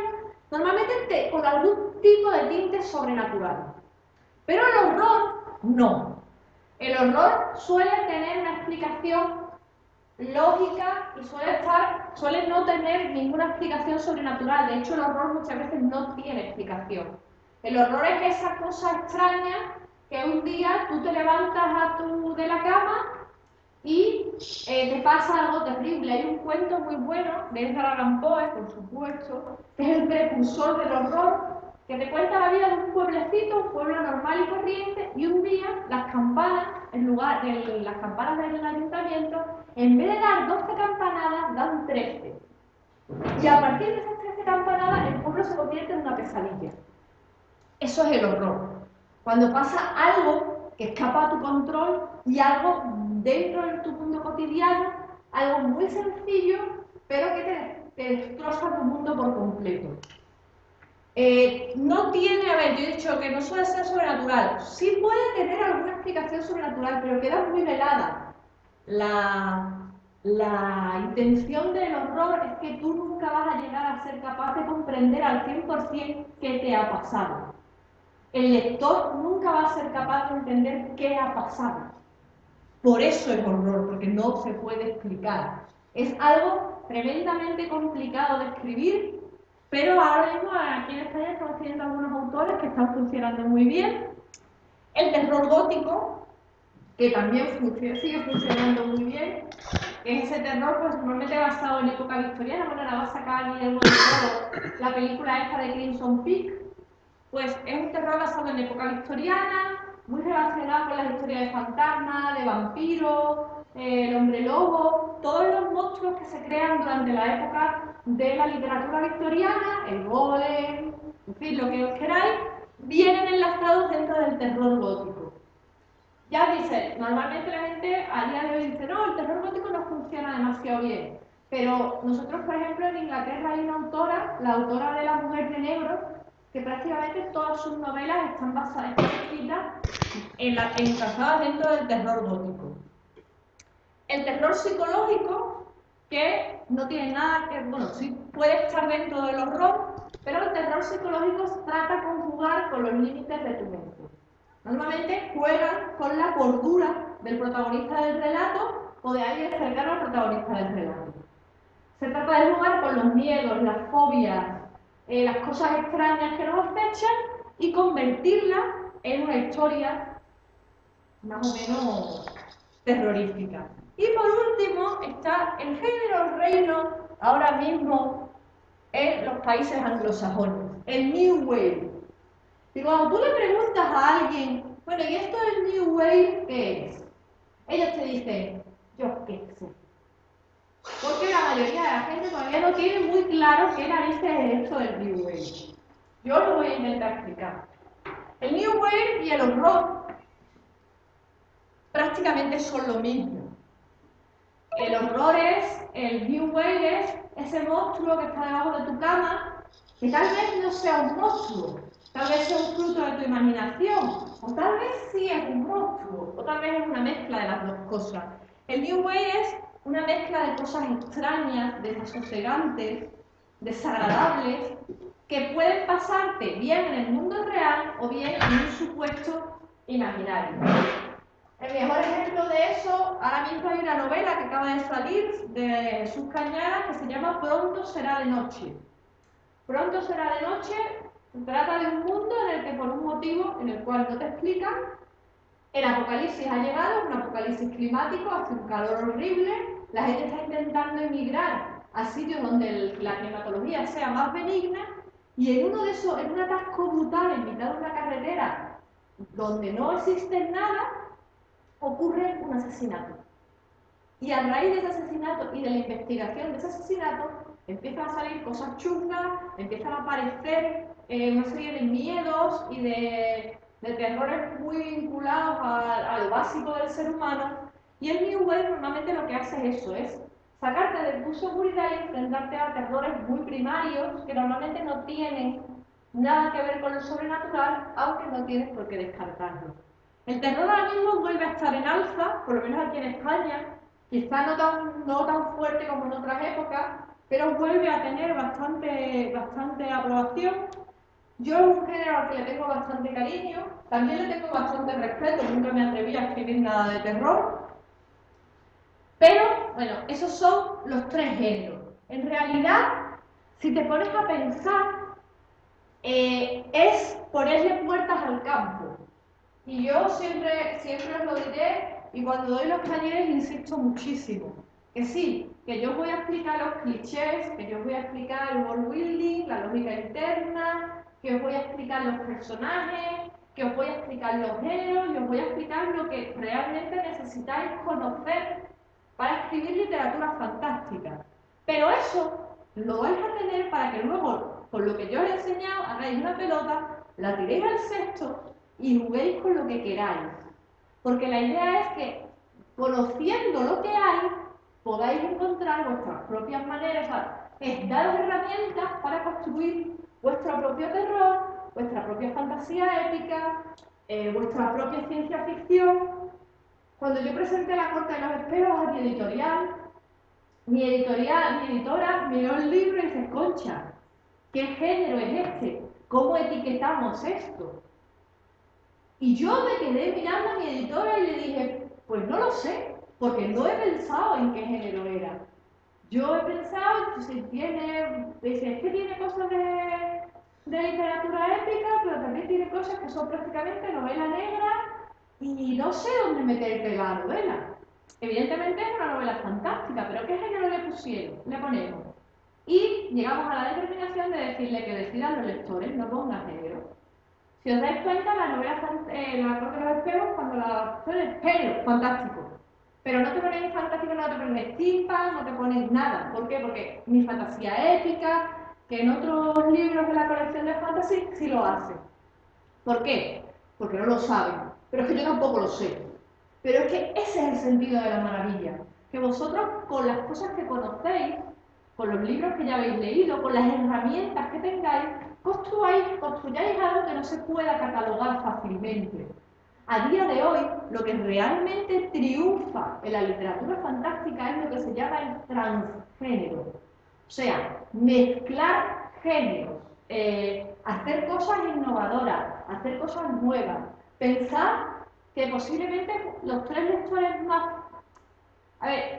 normalmente con algún tipo de tinte sobrenatural. Pero el horror, no. El horror suele tener una explicación lógica y suele no tener ninguna explicación sobrenatural. De hecho, el horror muchas veces no tiene explicación. El horror es esa cosa extraña que un día tú te levantas de la cama y te pasa algo terrible. Hay un cuento muy bueno de Edgar Allan Poe, por supuesto, que es el precursor del horror, que te cuenta la vida de un pueblecito, un pueblo normal y corriente, y un día las campanas, en lugar de las campanas del ayuntamiento, en vez de dar 12 campanadas, dan 13. Y a partir de esas 13 campanadas, el pueblo se convierte en una pesadilla. Eso es el horror. Cuando pasa algo que escapa a tu control y algo dentro de tu mundo cotidiano, algo muy sencillo, pero que te destroza tu mundo por completo. No tiene, a ver, yo he dicho que no suele ser sobrenatural. Sí puede tener alguna explicación sobrenatural, pero queda muy velada. La intención del horror es que tú nunca vas a llegar a ser capaz de comprender al 100% qué te ha pasado. El lector nunca va a ser capaz de entender qué ha pasado. Por eso es horror, porque no se puede explicar. Es algo tremendamente complicado de escribir, pero ahora mismo aquí en España estamos teniendo algunos autores que están funcionando muy bien. El terror gótico, que también sigue funcionando muy bien, que es ese terror pues normalmente basado en época victoriana. Bueno, la va a sacar Guillermo del Toro, la película esta de Crimson Peak, pues es un terror basado en época victoriana, muy relacionado con las historias de fantasmas, de vampiros, el hombre lobo, todos los monstruos que se crean durante la época de la literatura victoriana, el golem, en fin, lo que os queráis, vienen enlazados dentro del terror gótico. Ya dice, normalmente la gente a día de hoy dice, no, el terror gótico no funciona demasiado bien. Pero nosotros, por ejemplo, en Inglaterra hay una autora, la autora de La mujer de negro, que prácticamente todas sus novelas están escritas encajadas dentro del terror gótico. El terror psicológico, que no tiene nada que, bueno, sí puede estar dentro del horror, pero el terror psicológico trata con jugar con los límites de tu mente. Normalmente juegan con la cordura del protagonista del relato o de alguien cercano al protagonista del relato. Se trata de jugar con los miedos, las fobias, las cosas extrañas que nos acechan y convertirlas en una historia más o menos terrorífica. Y por último está el género reino ahora mismo en los países anglosajones, el New Wave. Y cuando tú le preguntas a alguien, bueno, ¿y esto del New Wave qué es? Ellos te dicen, yo qué sé. Porque la mayoría de la gente todavía no tiene muy claro qué narices es esto del New Wave. Yo lo voy a intentar explicar. El New Wave y el horror prácticamente son lo mismo. El horror el New Wave es ese monstruo que está debajo de tu cama, que tal vez no sea un monstruo, tal vez sea un fruto de tu imaginación, o tal vez sí es un monstruo, o tal vez es una mezcla de las dos cosas. El New Wave es una mezcla de cosas extrañas, desasosegantes, desagradables, que pueden pasarte bien en el mundo real o bien en un supuesto imaginario. El mejor ejemplo de eso, ahora mismo hay una novela que acaba de salir de Sus Cañadas que se llama Pronto será de noche. Pronto será de noche se trata de un mundo en el que por un motivo en el cual no te explican, el apocalipsis ha llegado, un apocalipsis climático, hace un calor horrible, la gente está intentando emigrar a sitios donde la climatología sea más benigna y en un atasco brutal en mitad de una carretera donde no existe nada, ocurre un asesinato. Y a raíz de ese asesinato y de la investigación de ese asesinato, empiezan a salir cosas chungas, empiezan a aparecer una serie de miedos y de de terrores muy vinculados a lo básico del ser humano, y el New Wave normalmente lo que hace es eso, es sacarte de tu seguridad y enfrentarte a terrores muy primarios que normalmente no tienen nada que ver con lo sobrenatural, aunque no tienes por qué descartarlo. El terror ahora mismo vuelve a estar en alza, por lo menos aquí en España, quizá no tan fuerte como en otras épocas, pero vuelve a tener bastante aprobación. Yo es un género al que le tengo bastante cariño, también le tengo bastante respeto, nunca me atreví a escribir nada de terror. Pero, bueno, esos son los tres géneros. En realidad, si te pones a pensar, es ponerle puertas al campo. Y yo siempre os lo diré, y cuando doy los talleres insisto muchísimo. Que sí, que yo voy a explicar los clichés, que yo voy a explicar el world building, la lógica interna, que os voy a explicar los personajes, que os voy a explicar los géneros, y os voy a explicar lo que realmente necesitáis conocer para escribir literatura fantástica. Pero eso lo vais a tener para que luego, con lo que yo os he enseñado, hagáis una pelota, la tiréis al cesto y juguéis con lo que queráis. Porque la idea es que, conociendo lo que hay, podáis encontrar vuestras propias maneras, o sea, es daros herramientas para construir vuestro propio terror, vuestra propia fantasía épica, vuestra propia ciencia ficción. Cuando yo presenté La Corte de los Espejos a mi editora miró el libro y dice, Concha, ¿qué género es este? ¿Cómo etiquetamos esto? Y yo me quedé mirando a mi editora y le dije, pues no lo sé, porque no he pensado en qué género era. Yo he pensado, si tiene, dice, es que tiene cosas de literatura épica, pero también tiene cosas que son prácticamente novela negra y no sé dónde meterte la novela. Evidentemente es una novela fantástica, pero ¿qué género le ponemos? Y llegamos a la determinación de decirle que decidan los lectores, no pongan género. Si os dais cuenta, la novela La Corte de los Espejos, cuando la pones género, fantástico. Pero no te ponen fantástico, no te ponen steampunk, no te ponen nada. ¿Por qué? Porque mi fantasía épica, que en otros libros de la colección de fantasy sí lo hacen. ¿Por qué? Porque no lo saben. Pero es que yo tampoco lo sé. Pero es que ese es el sentido de la maravilla. Que vosotros, con las cosas que conocéis, con los libros que ya habéis leído, con las herramientas que tengáis, construyáis algo que no se pueda catalogar fácilmente. A día de hoy, lo que realmente triunfa en la literatura fantástica es lo que se llama el transgénero. O sea, mezclar géneros, hacer cosas innovadoras, hacer cosas nuevas. Pensar que posiblemente los tres lectores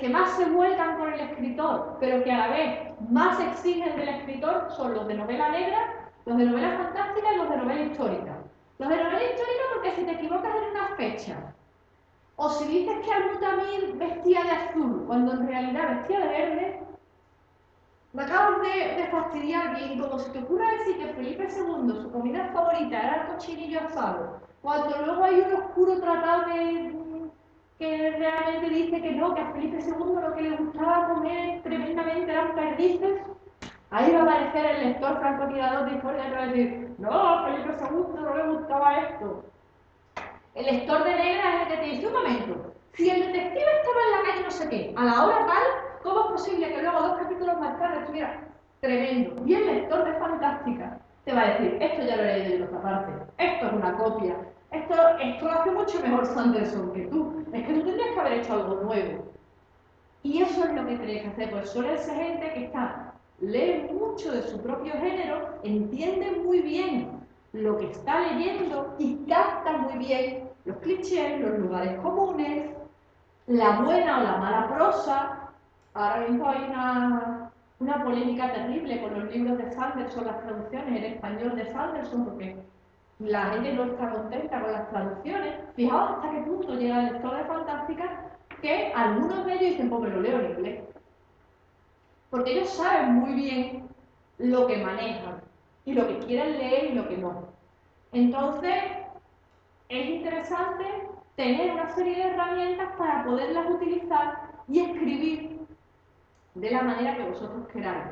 que más se vuelcan con el escritor, pero que a la vez más exigen del escritor, son los de novela negra, los de novela fantástica y los de novela histórica. Los de novela histórica porque si te equivocas en una fecha, o si dices que Al-Mutamir vestía de azul, cuando en realidad vestía de verde, me acabas de fastidiar bien, como si te ocurra decir que Felipe II, su comida favorita era el cochinillo asado, cuando luego hay un oscuro tratado que realmente dice que no, que a Felipe II lo que le gustaba comer tremendamente eran perdices. Ahí va a aparecer el lector francotirador de historia que va a decir, no, a Felipe II no le gustaba esto. El lector de negra es el que te dice, un momento, si el detective estaba en la calle no sé qué, a la hora tal, ¿cómo es posible que luego 2 capítulos más tarde estuviera tremendo? Y el lector de fantástica te va a decir, esto ya lo he leído en otra parte, esto es una copia, esto lo hace mucho mejor Sanderson que tú, es que tú tendrías que haber hecho algo nuevo. Y eso es lo que tenéis que hacer, pues suele ser gente que lee mucho de su propio género, entiende muy bien lo que está leyendo y capta muy bien los clichés, los lugares comunes, la buena o la mala prosa. Ahora mismo hay una polémica terrible con los libros de Sanderson, las traducciones en español de Sanderson, porque la gente no está contenta con las traducciones. Fijaos hasta qué punto llega el lector de fantástica, que algunos de ellos dicen, pues me lo leo en inglés. Porque ellos saben muy bien lo que manejan, y lo que quieren leer y lo que no. Entonces, es interesante tener una serie de herramientas para poderlas utilizar y escribir de la manera que vosotros queráis.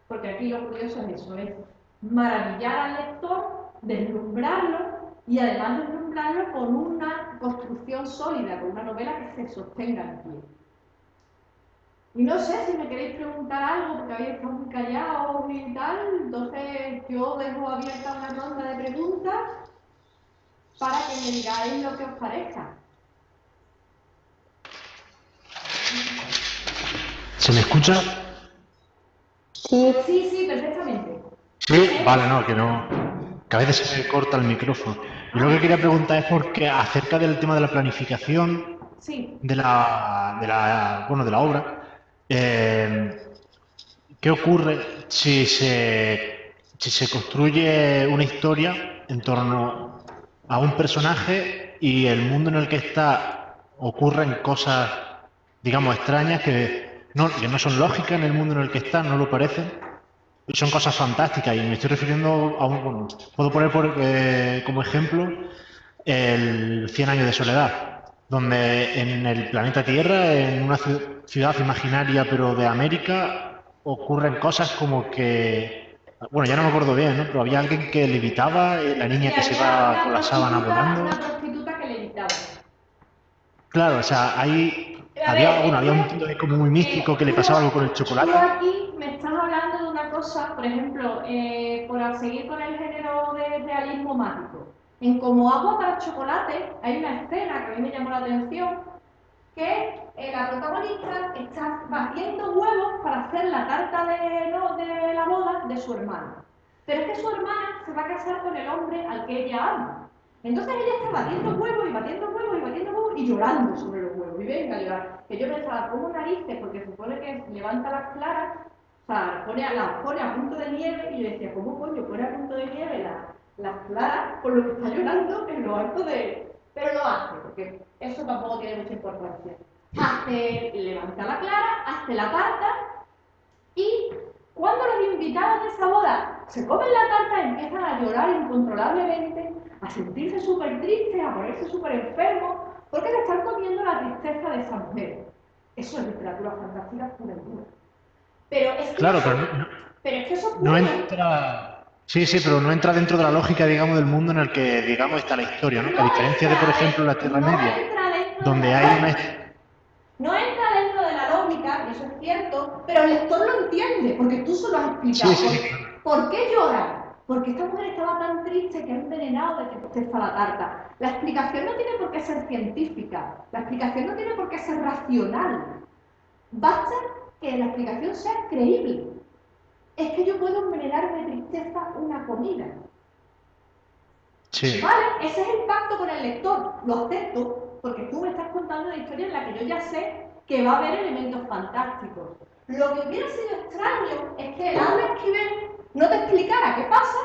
Porque aquí lo curioso es eso, es maravillar al lector, deslumbrarlo y además deslumbrarlo con una construcción sólida, con una novela que se sostenga en pie. Y no sé si me queréis preguntar algo, porque habéis estado muy callados y tal, entonces yo dejo abierta una ronda de preguntas para que me digáis lo que os parezca.
¿Se me escucha?
Sí.
Sí, perfectamente.
Sí, vale, no, que a veces se me corta el micrófono. Yo lo que quería preguntar es porque acerca del tema de la planificación
Sí.
de la obra, ¿qué ocurre si se construye una historia en torno a un personaje y el mundo en el que está ocurren cosas, digamos, extrañas que no son lógicas en el mundo en el que está, no lo parecen? Son cosas fantásticas y me estoy refiriendo a bueno, puedo poner como ejemplo el 100 años de soledad, donde en el planeta Tierra, en una ciudad imaginaria pero de América, ocurren cosas como que, bueno, ya no me acuerdo bien, ¿no? Pero había alguien que levitaba, la niña
Sí,
que se
había
va con la sábana volando.
una prostituta que le gritaba.
Claro, o sea, había un punto de como muy místico que le pasaba algo con el chocolate.
Tú aquí me estás hablando de una cosa, por ejemplo, por seguir con el género de realismo mágico. En Como agua para chocolate hay una escena que a mí me llamó la atención, que la protagonista está batiendo huevos para hacer la tarta de la boda de su hermana. Pero es que su hermana se va a casar con el hombre al que ella ama. Entonces ella está batiendo huevos y batiendo huevos y batiendo huevos y llorando sobre los huevos. Y venga a llorar. Que yo pensaba, ¿cómo narices? Porque se supone que levanta las claras, o sea, las pone a punto de nieve. Y yo decía, ¿cómo coño pone a punto de nieve las claras por lo que está llorando en lo alto de...? Pero lo hace, porque eso tampoco tiene mucha importancia. Levanta la clara, hace la tarta y cuando los invitados de esa boda se comen la tarta, empiezan a llorar incontrolablemente, a sentirse súper tristes, a ponerse súper enfermos, porque le están comiendo la tristeza de esa mujer. Eso es literatura fantástica pura y dura. Pero es que
Claro,
eso,
pero
es que eso
no
ocurre.
entra. Sí, pero no entra dentro de la lógica, digamos, del mundo en el que, digamos, está la historia, ¿no? Que a diferencia de, por ejemplo, la Tierra Media, donde hay una...
No entra dentro de la lógica, y eso es cierto, pero el lector lo entiende, porque tú se lo has explicado.
Sí.
¿Por qué llora? Porque esta mujer estaba tan triste que ha envenenado de que contesta la tarta. La explicación no tiene por qué ser científica, la explicación no tiene por qué ser racional. Basta que la explicación sea creíble. Es que yo puedo envenenar de tristeza una comida.
Sí.
Vale, ese es el pacto con el lector, lo acepto, porque tú me estás contando una historia en la que yo ya sé que va a haber elementos fantásticos. Lo que hubiera sido extraño es que Laura Esquivel no te explicara qué pasa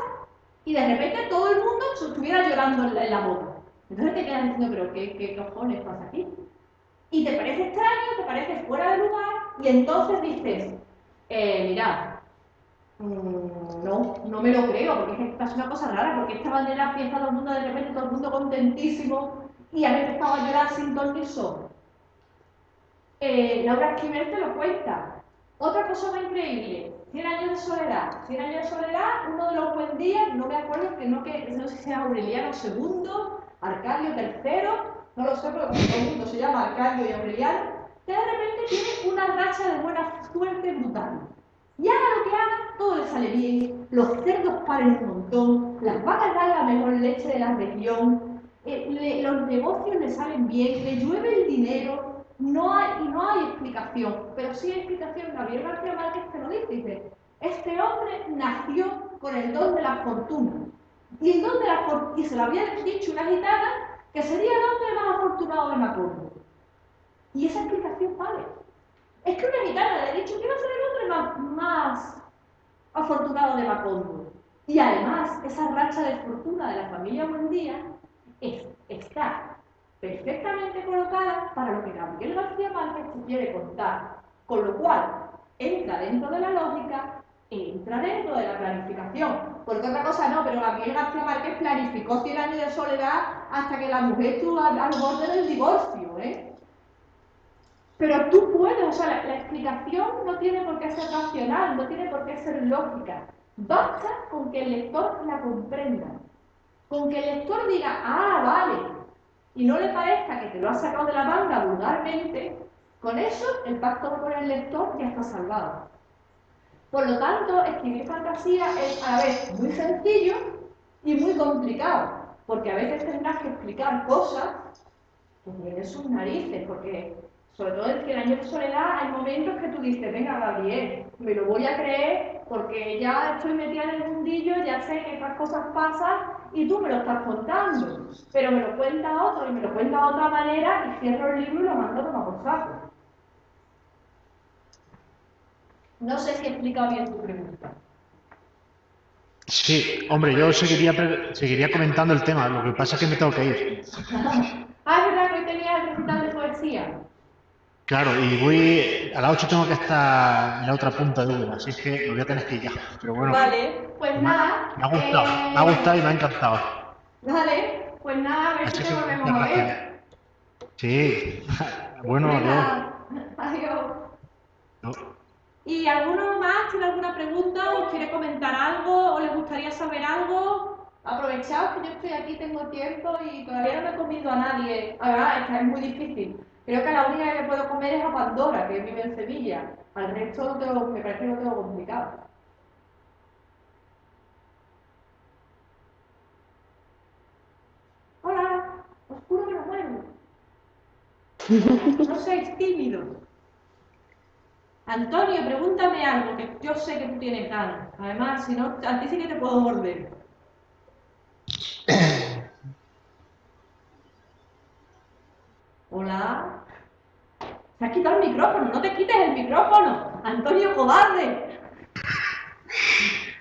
y de repente todo el mundo estuviera llorando en la boda. Entonces te quedas diciendo, pero ¿qué cojones pasa aquí? Y te parece extraño, te parece fuera de lugar y entonces dices, mirad, no me lo creo, porque es que pasa una cosa rara, porque esta bandera fiesta todo el mundo, de repente todo el mundo contentísimo y han empezado a llorar sin ton ni son. Laura Esquivel te lo cuenta. Otra cosa muy increíble, 100 años de soledad. 100 años de soledad, uno de los buen días, no me acuerdo, no sé si es Aureliano II, Arcadio III, no lo sé, pero todo el mundo se llama Arcadio y Aureliano, que de repente tiene una racha de buena suerte brutal. Y haga lo que haga, todo le sale bien, los cerdos paren un montón, las vacas dan la mejor leche de la región, los negocios le salen bien, le llueve el dinero, no hay explicación, pero sí hay explicación. Gabriel García Márquez te lo dice, este hombre nació con el don de la fortuna, y el don de la fortuna, y se lo había dicho una gitana, que sería el hombre más afortunado de Macondo. Y esa explicación vale. Es que una gitana le ha dicho que iba a ser el hombre más afortunado de Macondo. Y además, esa racha de fortuna de la familia Buendía está perfectamente colocada para lo que Gabriel García Márquez te quiere contar. Con lo cual, entra dentro de la lógica, entra dentro de la planificación. Porque otra cosa no, pero Gabriel García Márquez planificó 100 años de soledad hasta que la mujer estuvo al borde del divorcio, ¿eh? Pero tú puedes, o sea, la explicación no tiene por qué ser racional, no tiene por qué ser lógica. Basta con que el lector la comprenda. Con que el lector diga, ah, vale, y no le parezca que te lo has sacado de la manga vulgarmente, con eso el pacto con el lector ya está salvado. Por lo tanto, escribir fantasía es a la vez muy sencillo y muy complicado, porque a veces tendrás que explicar cosas que tienen sus narices, porque sobre todo en 100 años de soledad hay momentos que tú dices, venga Gabriel, me lo voy a creer porque ya estoy metida en el mundillo, ya sé que estas cosas pasan y tú me lo estás contando, pero me lo cuenta otro y me lo cuenta de otra manera y cierro el libro y lo mando a tomar por saco. No sé si he explicado bien tu pregunta.
Sí, hombre, yo seguiría comentando el tema, lo que pasa es que me tengo que ir.
Ah, es verdad que hoy tenía el recital de poesía.
Claro, y a las 8 tengo que estar en la otra punta de Úbeda, así es que me voy a tener que ir ya. Pero bueno,
Vale, pues nada.
me ha gustado y me ha encantado.
Vale, pues nada, a ver si
Así
te
que
volvemos
muchas
a ver.
gracias. Sí, bueno,
Venga, adiós.
no.
¿Y alguno más tiene alguna pregunta o quiere comentar algo o le gustaría saber algo?
Aprovechaos que yo estoy aquí, tengo tiempo y todavía no me he comido a nadie. Ahora, esta es muy difícil. Creo que la única que puedo comer es a Pandora, que vive en Sevilla. Al resto me parece que lo tengo complicado. Hola, os juro que no muero.
No seáis tímidos. Antonio, pregúntame algo, que yo sé que tú tienes ganas. Además, si no, a ti sí que te puedo morder. Hola. Se has quitado el micrófono, no te quites el micrófono. Antonio, cobarde.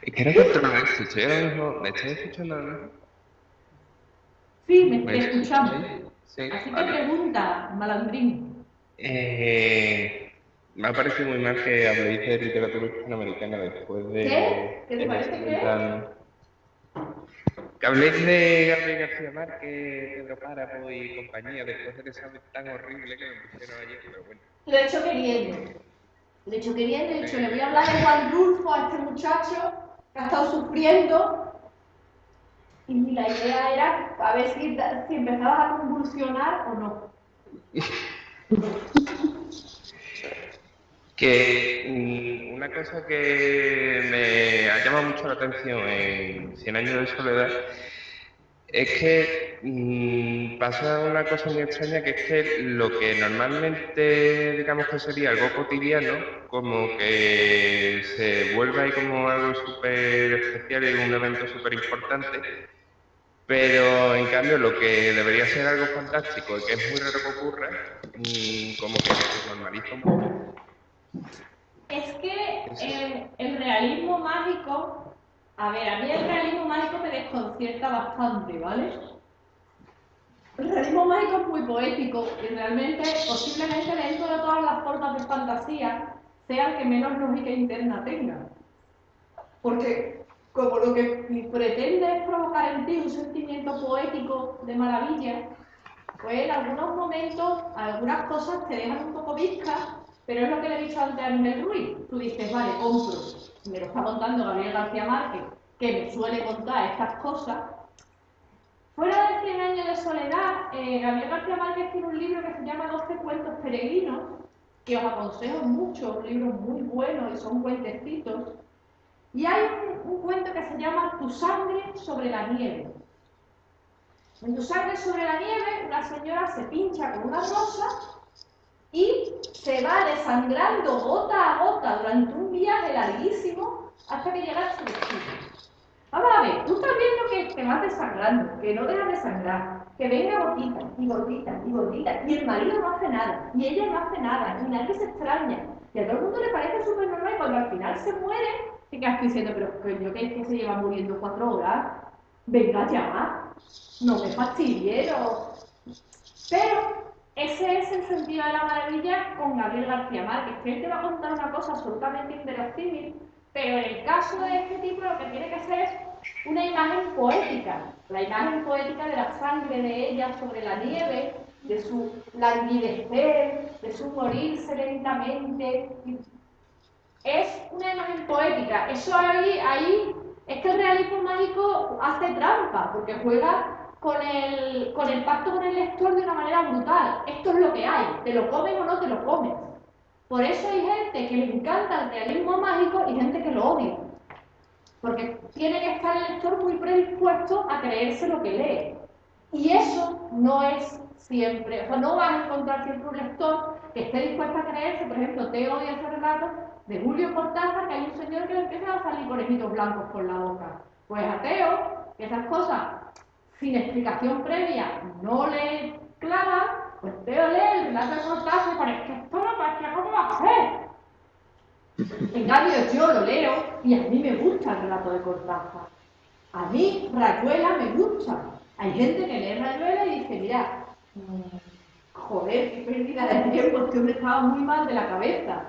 Es que no controlo esto, estoy ahora mismo, ¿me estáis escuchando ahora mismo?
Sí,
¿Me
te escuchamos.
escucháis? Sí,
Así que
vale.
pregunta, malandrín.
Me ha parecido muy mal que habléis de literatura hispanoamericana después de
¿Qué? ¿Qué te
de
parece
los
qué?
70 años. Que habléis de Gabriel García Márquez, Pedro Páramo y compañía después del examen tan horrible que me pusieron ayer, pero bueno.
Lo he hecho queriendo. Lo he hecho queriendo, he dicho, le voy a hablar de Juan Rulfo a este muchacho que ha estado sufriendo. Y la idea era a ver si empezabas a convulsionar o no.
Que una cosa que me ha llamado mucho la atención en 100 años de soledad es que pasa una cosa muy extraña, que es que lo que normalmente digamos que sería algo cotidiano, como que se vuelve ahí como algo súper especial y un evento súper importante, pero en cambio lo que debería ser algo fantástico y que es muy raro que ocurra, como que se normaliza un poco.
Es que el realismo mágico, a ver, a mí el realismo mágico me desconcierta bastante, ¿vale? El realismo mágico es muy poético y realmente, posiblemente dentro de todas las formas de fantasía, sea el que menos lógica interna tenga. Porque como lo que pretende es provocar en ti un sentimiento poético de maravilla, pues en algunos momentos algunas cosas te dejan un poco viscas, pero es lo que le he dicho antes a Miguel Ruiz. Tú dices, vale, compro, me lo está contando Gabriel García Márquez, que me suele contar estas cosas. Fuera de 100 años de soledad, Gabriel García Márquez tiene un libro que se llama 12 cuentos peregrinos, que os aconsejo mucho, un libro muy bueno y son cuentecitos. Y hay un cuento que se llama Tu sangre sobre la nieve. En Tu sangre sobre la nieve, una señora se pincha con una rosa y se va desangrando gota a gota durante un viaje larguísimo hasta que llega a su destino. Vamos a ver, tú estás viendo que te vas desangrando, que no dejas de sangrar, que venga gotita y gotita y gotita, y el marido no hace nada, y ella no hace nada, y nadie se extraña, y a todo el mundo le parece súper normal, y cuando al final se muere, te quedas diciendo, pero coño, que es que se lleva muriendo 4 horas, venga ya, no me fastidie, no. Pero ese es el sentido de la maravilla con Gabriel García Márquez, que él te va a contar una cosa absolutamente inverosímil, pero en el caso de este tipo lo que tiene que ser es una imagen poética, la imagen poética de la sangre de ella sobre la nieve, de su languidecer, de su morirse lentamente. Es una imagen poética, eso ahí
Es que el realismo mágico hace trampa, porque juega con el pacto con el lector de una manera brutal. Esto es lo que hay, te lo comes o no te lo comes. Por eso hay gente que le encanta el realismo mágico y gente que lo odia. Porque tiene que estar el lector muy predispuesto a creerse lo que lee. Y eso no es siempre, o sea, no vas a encontrar siempre un lector que esté dispuesto a creerse. Por ejemplo, Teo odia ese relato de Julio Cortázar, que hay un señor que le empieza a salir conejitos blancos por la boca. Pues a Teo, que esas cosas sin explicación previa no le clavan, pues Teo lee el relato de Cortázar y parece que esto no parece cómo va a ser. En cambio, yo lo leo y a mí me gusta el relato de Cortázar. A mí Rayuela me gusta. Hay gente que lee Rayuela y dice, mira, joder, qué pérdida de tiempo, este hombre estaba muy mal de la cabeza.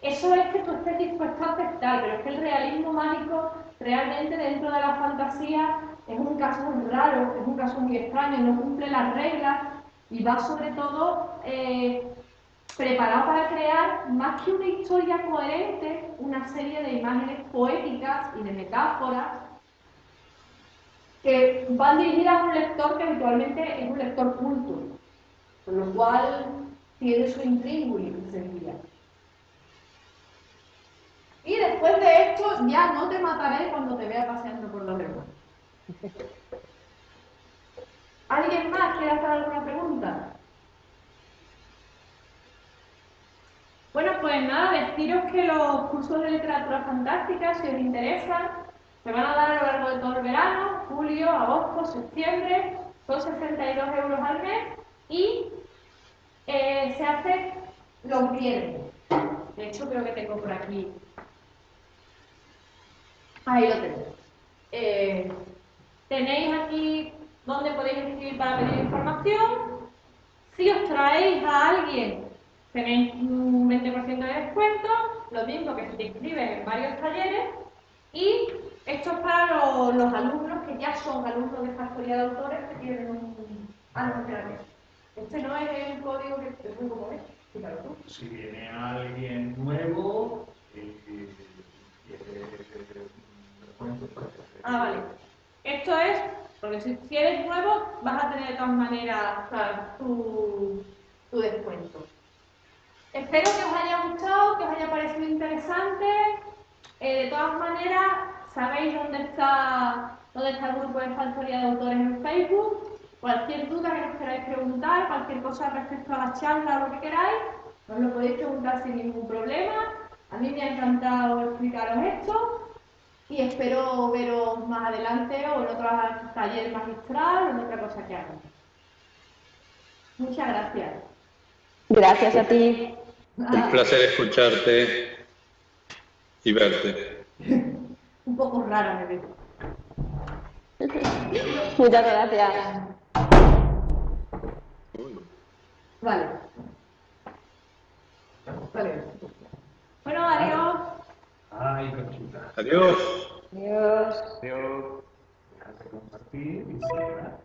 Eso es que tú estés dispuesto a aceptar, pero es que el realismo mágico realmente dentro de la fantasía es un caso muy raro, es un caso muy extraño, no cumple las reglas y va sobre todo preparado para crear, más que una historia coherente, una serie de imágenes poéticas y de metáforas que van dirigidas a un lector que habitualmente es un lector culto, con lo cual tiene su intríngulis enseguida. Y después de esto ya no te mataré cuando te vea paseando por los demás. ¿Alguien más quiere hacer alguna pregunta? Bueno, pues nada, deciros que los cursos de literatura fantástica, si os interesan, se van a dar a lo largo de todo el verano, julio, agosto, septiembre, son 62 euros al mes y se hace los viernes. De hecho, creo que tengo por aquí. Ahí lo tenéis. Tenéis aquí donde podéis escribir para pedir información. Si os traéis a alguien, tenéis un 20% de descuento, lo mismo que si te inscribes en varios talleres. Y esto es para los alumnos que ya son alumnos de Factoría de Autores que tienen un... Ah, no, espérate. Este no es el código que te pongo como es. Fíjalo tú.
Si viene alguien nuevo
Ah, vale. Esto es, porque si eres nuevo, vas a tener de todas maneras, o sea, tu descuento. Espero que os haya gustado, que os haya parecido interesante. De todas maneras, sabéis dónde está el grupo de Factoría de Autores en Facebook. Cualquier duda que nos queráis preguntar, cualquier cosa respecto a la charla o lo que queráis, os lo podéis preguntar sin ningún problema. A mí me ha encantado explicaros esto y espero veros más adelante o en otro taller magistral o en otra cosa que hagan. Muchas gracias.
Gracias a ti.
Un placer escucharte y verte.
Un poco rara me veo.
Muchas gracias.
Vale. Bueno, adiós.
Ay, Conchita.
Adiós.
Adiós.
Adiós.
Déjate compartir y cierra.